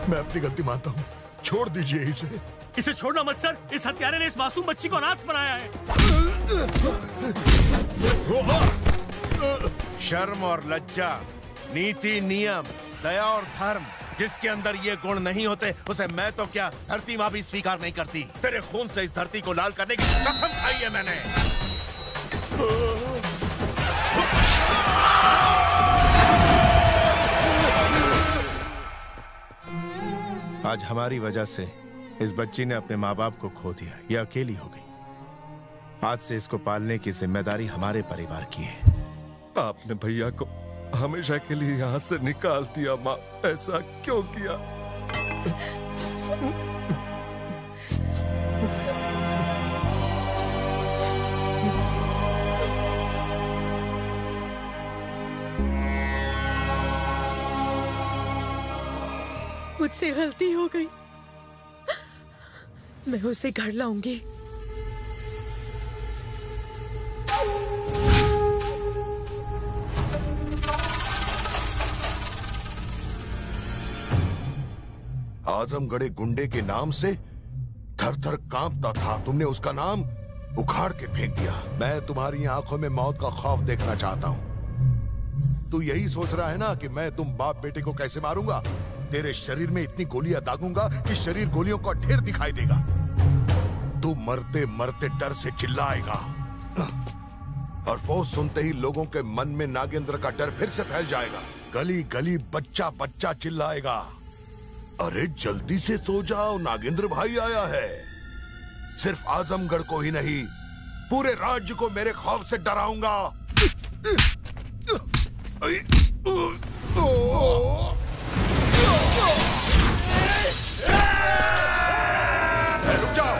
मैं अपनी गलती मानता हूँ, छोड़ दीजिए इसे। इसे छोड़ना मत सर, इस हत्यारे ने इस मासूम बच्ची को अनाथ बनाया है। शर्म और लज्जा, नीति नियम, दया और धर्म, जिसके अंदर ये गुण नहीं होते उसे मैं तो क्या धरती माँ भी स्वीकार नहीं करती। तेरे खून से इस धरती को लाल करने की कसम खाई है मैंने। आज हमारी वजह से इस बच्ची ने अपने माँ बाप को खो दिया। यह अकेली हो गई। आज से इसको पालने की जिम्मेदारी हमारे परिवार की है। आपने भैया को हमेशा के लिए यहाँ से निकाल दिया माँ, ऐसा क्यों किया? मुझसे गलती हो गई, मैं उसे घर लाऊंगी। आजमगढ़े गुंडे के नाम से थर थर कांपता था, तुमने उसका नाम उखाड़ के फेंक दिया। मैं तुम्हारी आंखों में मौत का खौफ देखना चाहता हूं। तू यही सोच रहा है ना कि मैं तुम बाप बेटे को कैसे मारूंगा? तेरे शरीर में इतनी गोलियां दागूंगा कि शरीर गोलियों का ढेर दिखाई देगा। तू मरते मरते डर से चिल्लाएगा और वो सुनते ही लोगों के मन में नागेंद्र का डर फिर से फैल जाएगा। गली गली बच्चा बच्चा चिल्लाएगा, अरे जल्दी से सो जाओ, नागेंद्र भाई आया है। सिर्फ आजमगढ़ को ही नहीं, पूरे राज्य को मेरे खौफ से डराऊंगा। रुक जाओ।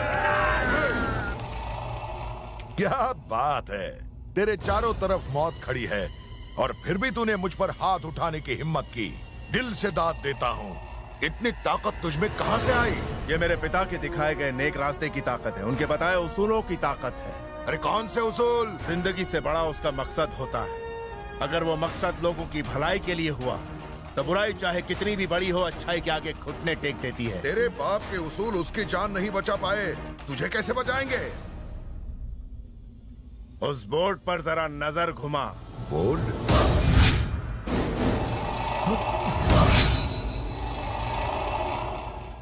क्या बात है, तेरे चारों तरफ मौत खड़ी है और फिर भी तूने मुझ पर हाथ उठाने की हिम्मत की। दिल से दाद देता हूँ, इतनी ताकत तुझमें कहां से आई? ये मेरे पिता के दिखाए गए नेक रास्ते की ताकत है, उनके बताए उसूलों की ताकत है। अरे कौन से उसूल? जिंदगी से बड़ा उसका मकसद होता है। अगर वो मकसद लोगों की भलाई के लिए हुआ तो बुराई चाहे कितनी भी बड़ी हो, अच्छाई के आगे घुटने टेक देती है। तेरे बाप के उसूल उसकी जान नहीं बचा पाए, तुझे कैसे बचाएंगे? उस बोर्ड पर जरा नजर घुमा। बोर्ड?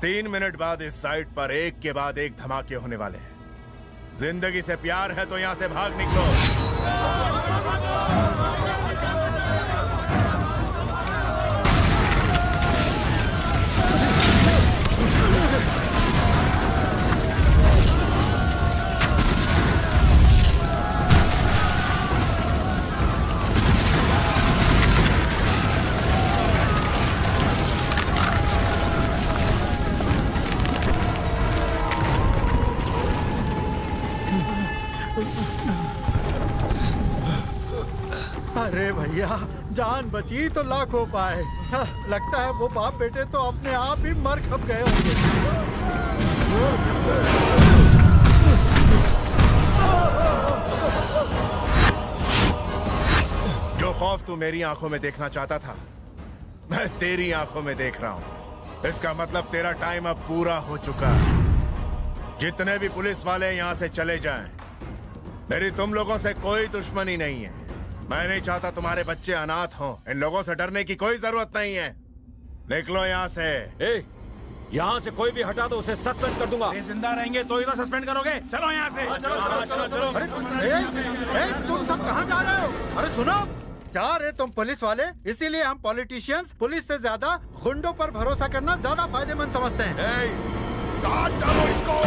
3 मिनट बाद इस साइट पर एक के बाद एक धमाके होने वाले हैं। जिंदगी से प्यार है तो यहां से भाग निकलो। अरे भैया, जान बची तो लाखों पाए। लगता है वो बाप बेटे तो अपने आप ही मर खप गए होंगे। जो खौफ तू मेरी आंखों में देखना चाहता था, मैं तेरी आंखों में देख रहा हूं। इसका मतलब तेरा टाइम अब पूरा हो चुका है। जितने भी पुलिस वाले यहां से चले जाएं। मेरी तुम लोगों से कोई दुश्मनी नहीं है। मैं नहीं चाहता तुम्हारे बच्चे अनाथ हों। इन लोगों से डरने की कोई जरूरत नहीं है। निकलो यहाँ से। यहाँ से कोई भी हटा तो उसे सस्पेंड कर दूंगा। ये जिंदा रहेंगे तो ही तो सस्पेंड करोगे। चलो यहाँ से। चलो। अरे तुम सब कहाँ जा रहे हो? अरे सुनो, क्या रे तुम पुलिस वाले? इसीलिए हम पॉलिटिशियंस पुलिस से ज्यादा गुंडों पर भरोसा करना ज्यादा फायदेमंद समझते हैं। काट डालो इसको।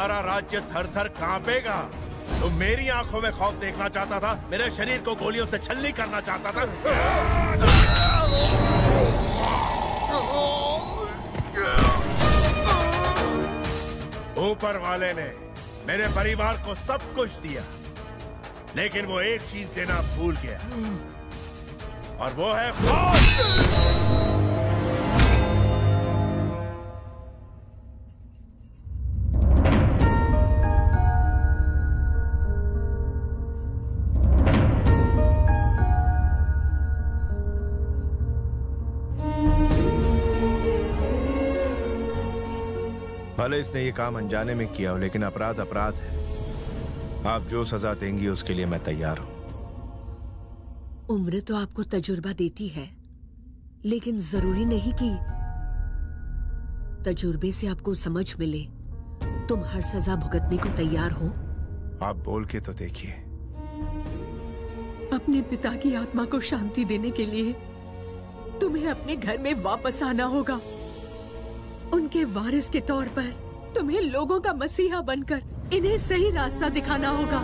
सारा राज्य थर थर कांपेगा। तो मेरी आंखों में खौफ देखना चाहता था, मेरे शरीर को गोलियों से छलनी करना चाहता था। ऊपर वाले ने मेरे परिवार को सब कुछ दिया, लेकिन वो एक चीज देना भूल गया, और वो है खौफ। भले इसने ये काम अनजाने में किया हो, लेकिन अपराध अपराध है। आप जो सजा देंगी उसके लिए मैं तैयार हूं। उम्र तो आपको तजुर्बा देती है, लेकिन जरूरी नहीं कि तजुर्बे से आपको समझ मिले। तुम हर सजा भुगतने को तैयार हो? आप बोल के तो देखिए। अपने पिता की आत्मा को शांति देने के लिए तुम्हें अपने घर में वापस आना होगा। उनके वारिस के तौर पर तुम्हें लोगों का मसीहा बनकर इन्हें सही रास्ता दिखाना होगा।